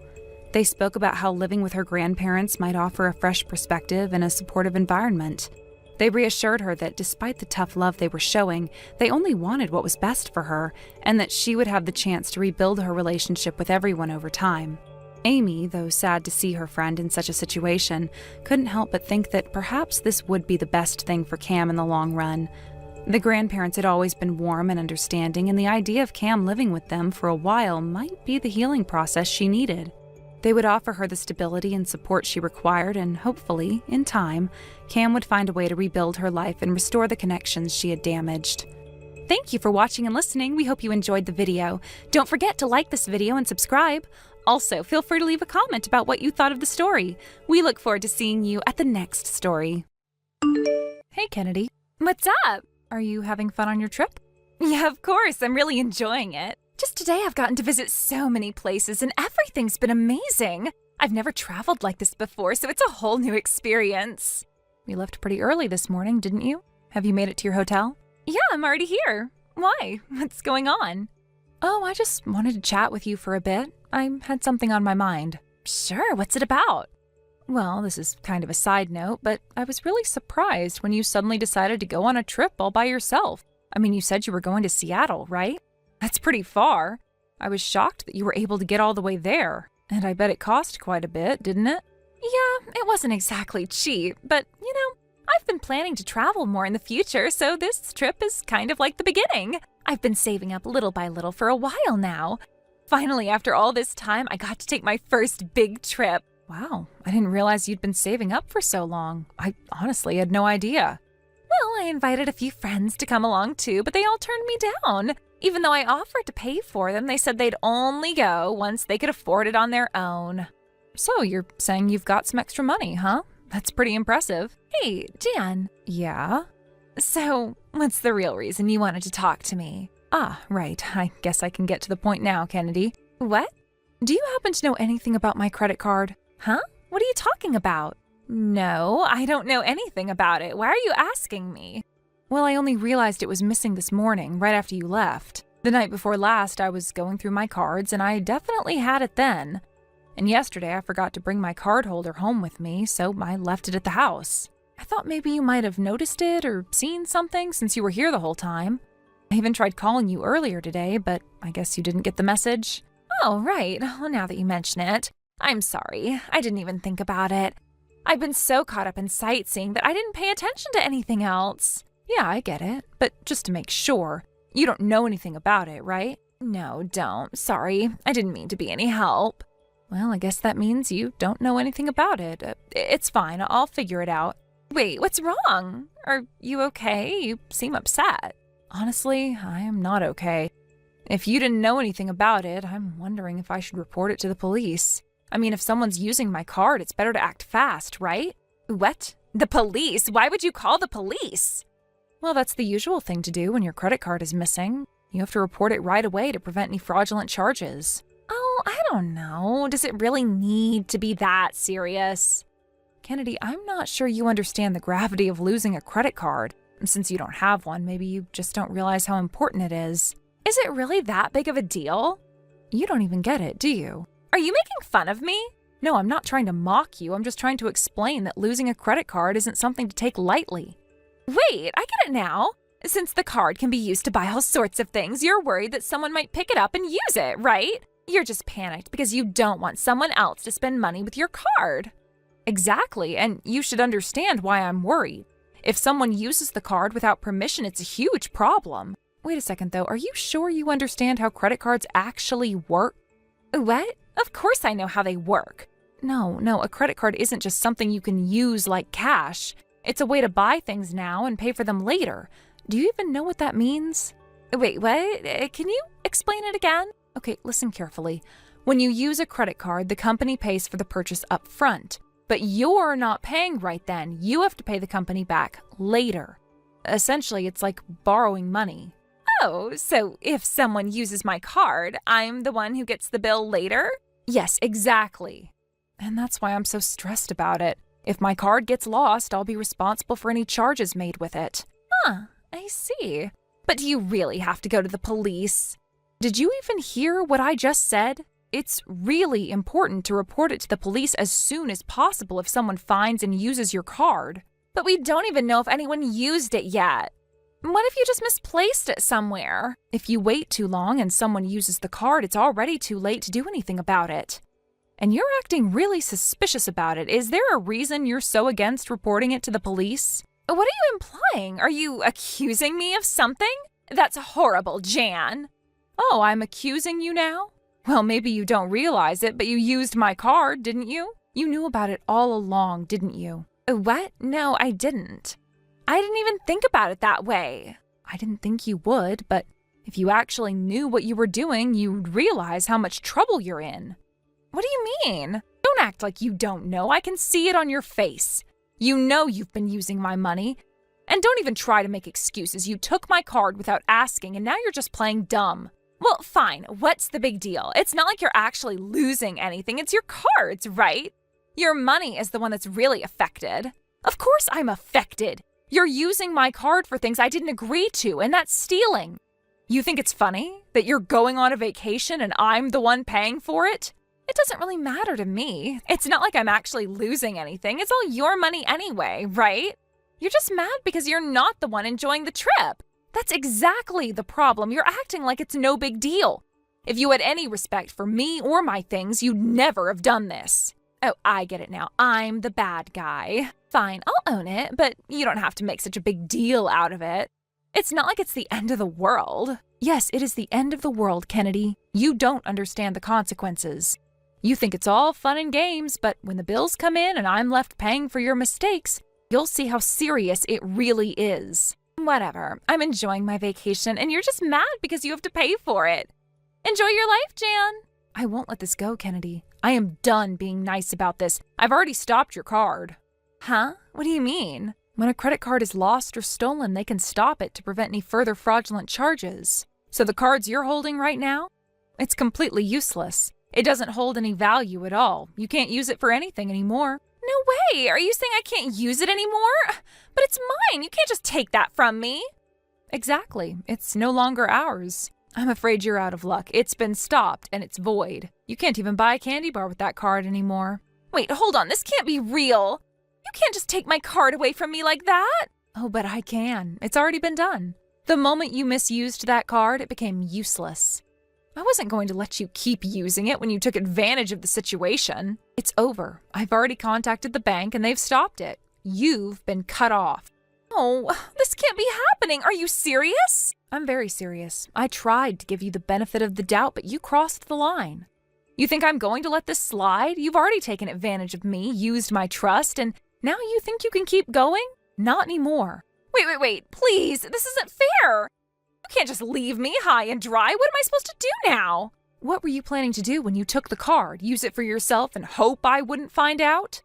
They spoke about how living with her grandparents might offer a fresh perspective and a supportive environment. They reassured her that despite the tough love they were showing, they only wanted what was best for her, and that she would have the chance to rebuild her relationship with everyone over time. Amy, though sad to see her friend in such a situation, couldn't help but think that perhaps this would be the best thing for Cam in the long run. The grandparents had always been warm and understanding, and the idea of Cam living with them for a while might be the healing process she needed. They would offer her the stability and support she required, and hopefully, in time, Cam would find a way to rebuild her life and restore the connections she had damaged. Thank you for watching and listening. We hope you enjoyed the video. Don't forget to like this video and subscribe. Also, feel free to leave a comment about what you thought of the story. We look forward to seeing you at the next story. Hey, Kennedy. What's up? Are you having fun on your trip? Yeah, of course. I'm really enjoying it. Just today I've gotten to visit so many places and everything's been amazing. I've never traveled like this before, so it's a whole new experience. You left pretty early this morning, didn't you? Have you made it to your hotel? Yeah, I'm already here. Why? What's going on? Oh, I just wanted to chat with you for a bit. I had something on my mind. Sure, what's it about? Well, this is kind of a side note, but I was really surprised when you suddenly decided to go on a trip all by yourself. I mean, you said you were going to Seattle, right? That's pretty far. I was shocked that you were able to get all the way there. And I bet it cost quite a bit, didn't it? Yeah, it wasn't exactly cheap, but, I've been planning to travel more in the future, so this trip is kind of like the beginning. I've been saving up little by little for a while now. Finally, after all this time, I got to take my first big trip. Wow, I didn't realize you'd been saving up for so long. I honestly had no idea. Well, I invited a few friends to come along too, but they all turned me down. Even though I offered to pay for them, they said they'd only go once they could afford it on their own. So you're saying you've got some extra money, huh? That's pretty impressive. Hey, Jan. Yeah? So, what's the real reason you wanted to talk to me? Ah, right. I guess I can get to the point now, Kennedy. What? Do you happen to know anything about my credit card? Huh? What are you talking about? No, I don't know anything about it. Why are you asking me? Well, I only realized it was missing this morning, right after you left. The night before last, I was going through my cards, and I definitely had it then. And yesterday, I forgot to bring my card holder home with me, so I left it at the house. I thought maybe you might have noticed it or seen something since you were here the whole time. I even tried calling you earlier today, but I guess you didn't get the message. Oh, right. Well, now that you mention it, I'm sorry. I didn't even think about it. I've been so caught up in sightseeing that I didn't pay attention to anything else. Yeah, I get it. But just to make sure, you don't know anything about it, right? No, don't. Sorry. I didn't mean to be any help. Well, I guess that means you don't know anything about it. It's fine. I'll figure it out. Wait, what's wrong? Are you okay? You seem upset. Honestly, I am not okay. If you didn't know anything about it, I'm wondering if I should report it to the police. I mean, if someone's using my card, it's better to act fast, right? What? The police? Why would you call the police? Well, that's the usual thing to do when your credit card is missing. You have to report it right away to prevent any fraudulent charges. Oh, I don't know. Does it really need to be that serious? Kennedy, I'm not sure you understand the gravity of losing a credit card. Since you don't have one, maybe you just don't realize how important it is. Is it really that big of a deal? You don't even get it, do you? Are you making fun of me? No, I'm not trying to mock you. I'm just trying to explain that losing a credit card isn't something to take lightly. Wait, I get it now. Since the card can be used to buy all sorts of things, you're worried that someone might pick it up and use it, right? You're just panicked because you don't want someone else to spend money with your card. Exactly, and you should understand why I'm worried. If someone uses the card without permission, it's a huge problem. Wait a second, though. Are you sure you understand how credit cards actually work? What? Of course I know how they work. No, a credit card isn't just something you can use like cash. It's a way to buy things now and pay for them later. Do you even know what that means? Wait, what? Can you explain it again? Okay, listen carefully. When you use a credit card, the company pays for the purchase up front. But you're not paying right then. You have to pay the company back later. Essentially, it's like borrowing money. Oh, so if someone uses my card, I'm the one who gets the bill later? Yes, exactly. And that's why I'm so stressed about it. If my card gets lost, I'll be responsible for any charges made with it. Huh, I see. But do you really have to go to the police? Did you even hear what I just said? It's really important to report it to the police as soon as possible if someone finds and uses your card. But we don't even know if anyone used it yet. What if you just misplaced it somewhere? If you wait too long and someone uses the card, it's already too late to do anything about it. And you're acting really suspicious about it. Is there a reason you're so against reporting it to the police? What are you implying? Are you accusing me of something? That's horrible, Jan. Oh, I'm accusing you now? Well, maybe you don't realize it, but you used my card, didn't you? You knew about it all along, didn't you? What? No, I didn't. I didn't even think about it that way. I didn't think you would, but if you actually knew what you were doing, you'd realize how much trouble you're in. What do you mean? Don't act like you don't know. I can see it on your face. You know you've been using my money. And don't even try to make excuses. You took my card without asking, and now you're just playing dumb. Well, fine. What's the big deal? It's not like you're actually losing anything. It's your cards, right? Your money is the one that's really affected. Of course I'm affected. You're using my card for things I didn't agree to, and that's stealing. You think it's funny that you're going on a vacation and I'm the one paying for it? It doesn't really matter to me. It's not like I'm actually losing anything. It's all your money anyway, right? You're just mad because you're not the one enjoying the trip. That's exactly the problem. You're acting like it's no big deal. If you had any respect for me or my things, you'd never have done this. Oh, I get it now. I'm the bad guy. Fine, I'll own it, but you don't have to make such a big deal out of it. It's not like it's the end of the world. Yes, it is the end of the world, Kennedy. You don't understand the consequences. You think it's all fun and games, but when the bills come in and I'm left paying for your mistakes, you'll see how serious it really is. Whatever. I'm enjoying my vacation, and you're just mad because you have to pay for it. Enjoy your life, Jan. I won't let this go, Kennedy. I am done being nice about this. I've already stopped your card. Huh? What do you mean? When a credit card is lost or stolen, they can stop it to prevent any further fraudulent charges. So the cards you're holding right now? It's completely useless. It doesn't hold any value at all. You can't use it for anything anymore. No way! Are you saying I can't use it anymore? But it's mine! You can't just take that from me! Exactly. It's no longer ours. I'm afraid you're out of luck. It's been stopped, and it's void. You can't even buy a candy bar with that card anymore. Wait, hold on. This can't be real. You can't just take my card away from me like that. Oh, but I can. It's already been done. The moment you misused that card, it became useless. I wasn't going to let you keep using it when you took advantage of the situation. It's over. I've already contacted the bank and they've stopped it. You've been cut off. Oh, this can't be happening. Are you serious? I'm very serious. I tried to give you the benefit of the doubt, but you crossed the line. You think I'm going to let this slide? You've already taken advantage of me, used my trust, and now you think you can keep going? Not anymore. Wait, please. This isn't fair. You can't just leave me high and dry. What am I supposed to do now? What were you planning to do when you took the card? Use it for yourself and hope I wouldn't find out?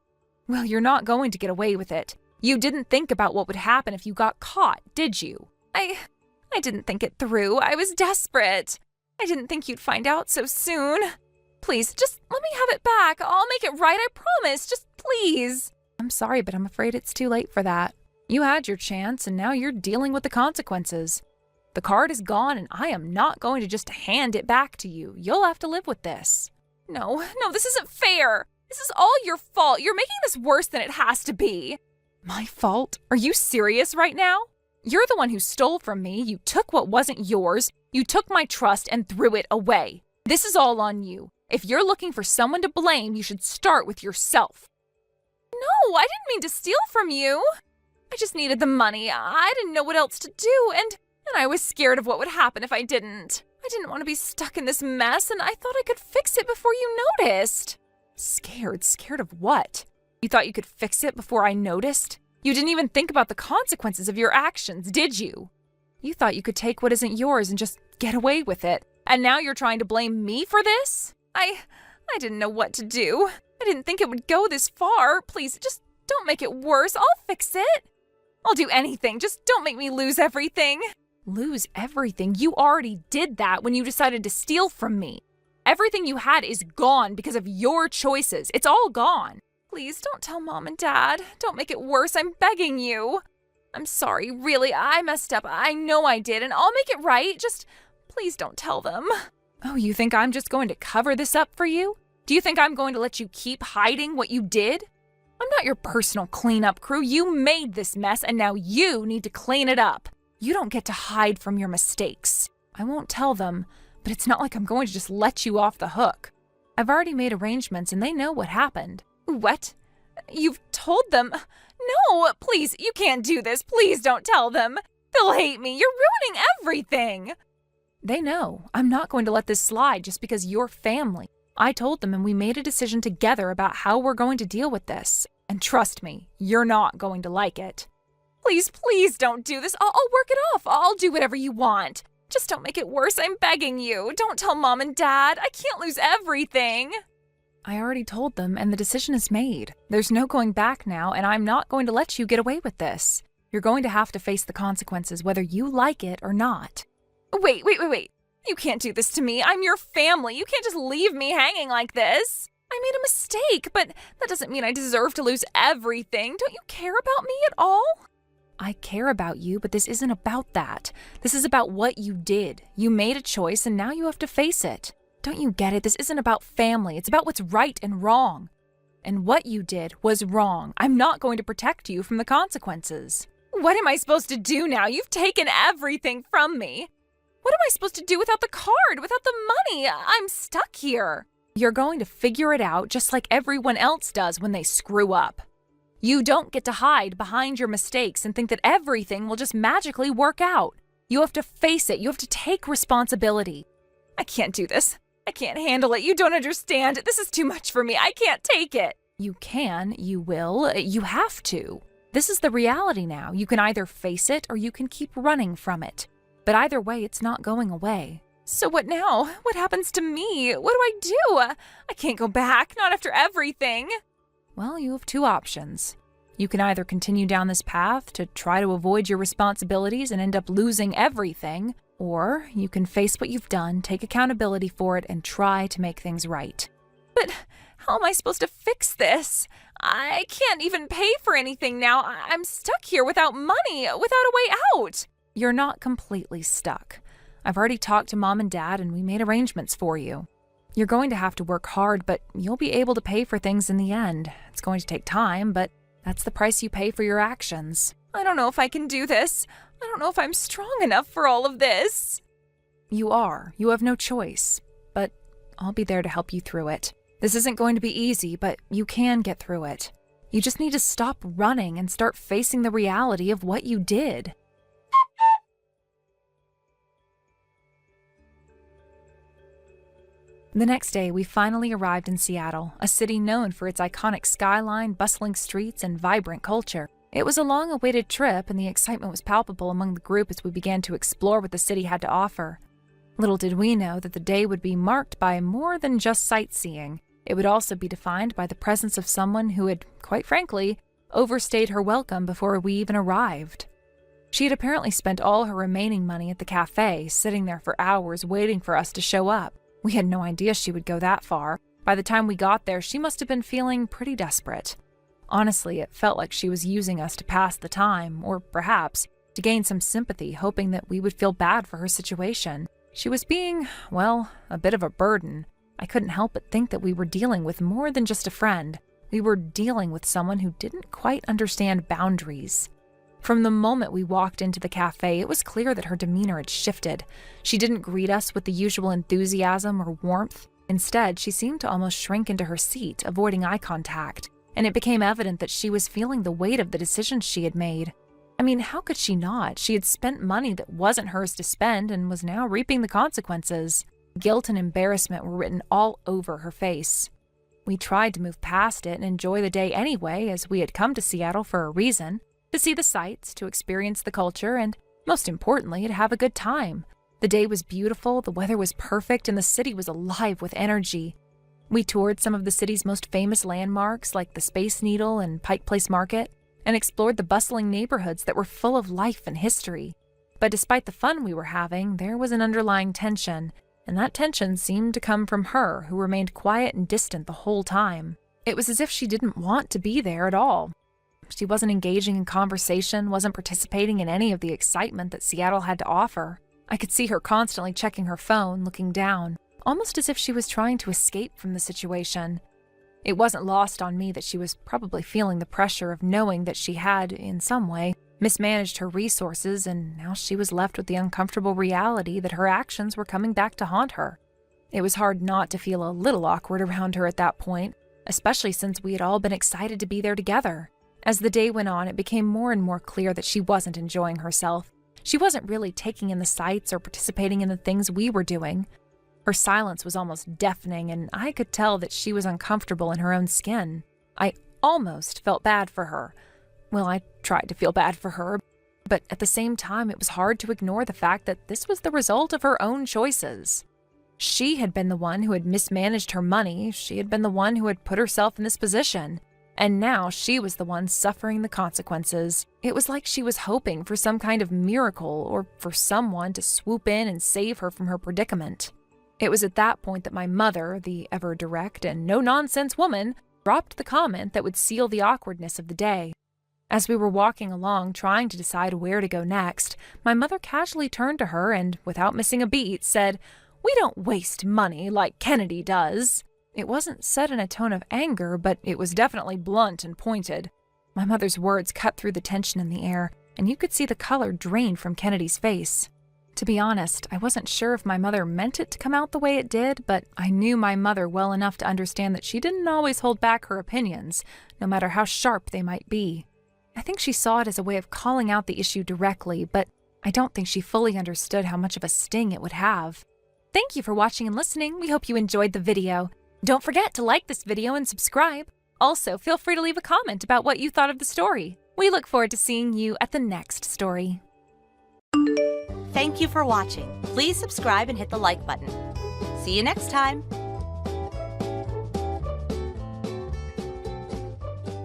Well, you're not going to get away with it. You didn't think about what would happen if you got caught, did you? I didn't think it through. I was desperate. I didn't think you'd find out so soon. Please, just let me have it back. I'll make it right, I promise. Just please. I'm sorry, but I'm afraid it's too late for that. You had your chance, and now you're dealing with the consequences. The card is gone, and I am not going to just hand it back to you. You'll have to live with this. No, this isn't fair. This is all your fault. You're making this worse than it has to be. My fault? Are you serious right now? You're the one who stole from me. You took what wasn't yours. You took my trust and threw it away. This is all on you. If you're looking for someone to blame, you should start with yourself. No, I didn't mean to steal from you. I just needed the money. I didn't know what else to do, and I was scared of what would happen if I didn't. I didn't want to be stuck in this mess, and I thought I could fix it before you noticed. Scared? Scared of what? You thought you could fix it before I noticed? You didn't even think about the consequences of your actions, did you? You thought you could take what isn't yours and just get away with it. And now you're trying to blame me for this? I didn't know what to do. I didn't think it would go this far. Please, just don't make it worse. I'll fix it. I'll do anything. Just don't make me lose everything. Lose everything? You already did that when you decided to steal from me. Everything you had is gone because of your choices. It's all gone. Please don't tell Mom and Dad. Don't make it worse. I'm begging you. I'm sorry, really. I messed up. I know I did, and I'll make it right. Just please don't tell them. Oh, you think I'm just going to cover this up for you? Do you think I'm going to let you keep hiding what you did? I'm not your personal cleanup crew. You made this mess, and now you need to clean it up. You don't get to hide from your mistakes. I won't tell them, but it's not like I'm going to just let you off the hook. I've already made arrangements and they know what happened. What? You've told them? No, please, you can't do this. Please don't tell them. They'll hate me. You're ruining everything. They know. I'm not going to let this slide just because you're family. I told them and we made a decision together about how we're going to deal with this. And trust me, you're not going to like it. Please, please don't do this. I'll work it off. I'll do whatever you want. Just don't make it worse. I'm begging you. Don't tell Mom and Dad. I can't lose everything. I already told them and the decision is made. There's no going back now and I'm not going to let you get away with this. You're going to have to face the consequences whether you like it or not. Wait. You can't do this to me. I'm your family. You can't just leave me hanging like this. I made a mistake, but that doesn't mean I deserve to lose everything. Don't you care about me at all? I care about you, but this isn't about that. This is about what you did. You made a choice and now you have to face it. Don't you get it? This isn't about family. It's about what's right and wrong. And what you did was wrong. I'm not going to protect you from the consequences. What am I supposed to do now? You've taken everything from me. What am I supposed to do without the card, without the money? I'm stuck here. You're going to figure it out just like everyone else does when they screw up. You don't get to hide behind your mistakes and think that everything will just magically work out. You have to face it. You have to take responsibility. I can't do this. I can't handle it. You don't understand. This is too much for me. I can't take it. You can, you will, you have to. This is the reality now. You can either face it or you can keep running from it. But either way, it's not going away. So what now? What happens to me? What do I do? I can't go back, not after everything. Well, you have two options. You can either continue down this path to try to avoid your responsibilities and end up losing everything, or you can face what you've done, take accountability for it, and try to make things right. But how am I supposed to fix this? I can't even pay for anything now. I'm stuck here without money, without a way out. You're not completely stuck. I've already talked to Mom and Dad and we made arrangements for you. You're going to have to work hard, but you'll be able to pay for things in the end. It's going to take time, but that's the price you pay for your actions. I don't know if I can do this. I don't know if I'm strong enough for all of this. You are. You have no choice. But I'll be there to help you through it. This isn't going to be easy, but you can get through it. You just need to stop running and start facing the reality of what you did. The next day, we finally arrived in Seattle, a city known for its iconic skyline, bustling streets, and vibrant culture. It was a long-awaited trip, and the excitement was palpable among the group as we began to explore what the city had to offer. Little did we know that the day would be marked by more than just sightseeing. It would also be defined by the presence of someone who had, quite frankly, overstayed her welcome before we even arrived. She had apparently spent all her remaining money at the cafe, sitting there for hours waiting for us to show up. We had no idea she would go that far. By the time we got there, she must have been feeling pretty desperate. Honestly, it felt like she was using us to pass the time, or perhaps to gain some sympathy, hoping that we would feel bad for her situation. She was being, well, a bit of a burden. I couldn't help but think that we were dealing with more than just a friend. We were dealing with someone who didn't quite understand boundaries. From the moment we walked into the cafe, it was clear that her demeanor had shifted. She didn't greet us with the usual enthusiasm or warmth. Instead, she seemed to almost shrink into her seat, avoiding eye contact, and it became evident that she was feeling the weight of the decisions she had made. I mean, how could she not? She had spent money that wasn't hers to spend and was now reaping the consequences. Guilt and embarrassment were written all over her face. We tried to move past it and enjoy the day anyway, as we had come to Seattle for a reason. To see the sights, to experience the culture, and most importantly, to have a good time. The day was beautiful, the weather was perfect, and the city was alive with energy. We toured some of the city's most famous landmarks like the Space Needle and Pike Place Market, and explored the bustling neighborhoods that were full of life and history. But despite the fun we were having, there was an underlying tension, and that tension seemed to come from her, who remained quiet and distant the whole time. It was as if she didn't want to be there at all. She wasn't engaging in conversation, wasn't participating in any of the excitement that Seattle had to offer. I could see her constantly checking her phone, looking down, almost as if she was trying to escape from the situation. It wasn't lost on me that she was probably feeling the pressure of knowing that she had, in some way, mismanaged her resources, and now she was left with the uncomfortable reality that her actions were coming back to haunt her. It was hard not to feel a little awkward around her at that point, especially since we had all been excited to be there together. As the day went on, it became more and more clear that she wasn't enjoying herself. She wasn't really taking in the sights or participating in the things we were doing. Her silence was almost deafening, and I could tell that she was uncomfortable in her own skin. I almost felt bad for her. Well, I tried to feel bad for her, but at the same time, it was hard to ignore the fact that this was the result of her own choices. She had been the one who had mismanaged her money. She had been the one who had put herself in this position. And now she was the one suffering the consequences. It was like she was hoping for some kind of miracle or for someone to swoop in and save her from her predicament. It was at that point that my mother, the ever-direct and no-nonsense woman, dropped the comment that would seal the awkwardness of the day. As we were walking along trying to decide where to go next, my mother casually turned to her and, without missing a beat, said, "We don't waste money like Kennedy does." It wasn't said in a tone of anger, but it was definitely blunt and pointed. My mother's words cut through the tension in the air, and you could see the color drain from Kennedy's face. To be honest, I wasn't sure if my mother meant it to come out the way it did, but I knew my mother well enough to understand that she didn't always hold back her opinions, no matter how sharp they might be. I think she saw it as a way of calling out the issue directly, but I don't think she fully understood how much of a sting it would have. Thank you for watching and listening. We hope you enjoyed the video. Don't forget to like this video and subscribe. Also, feel free to leave a comment about what you thought of the story. We look forward to seeing you at the next story. Thank you for watching. Please subscribe and hit the like button. See you next time.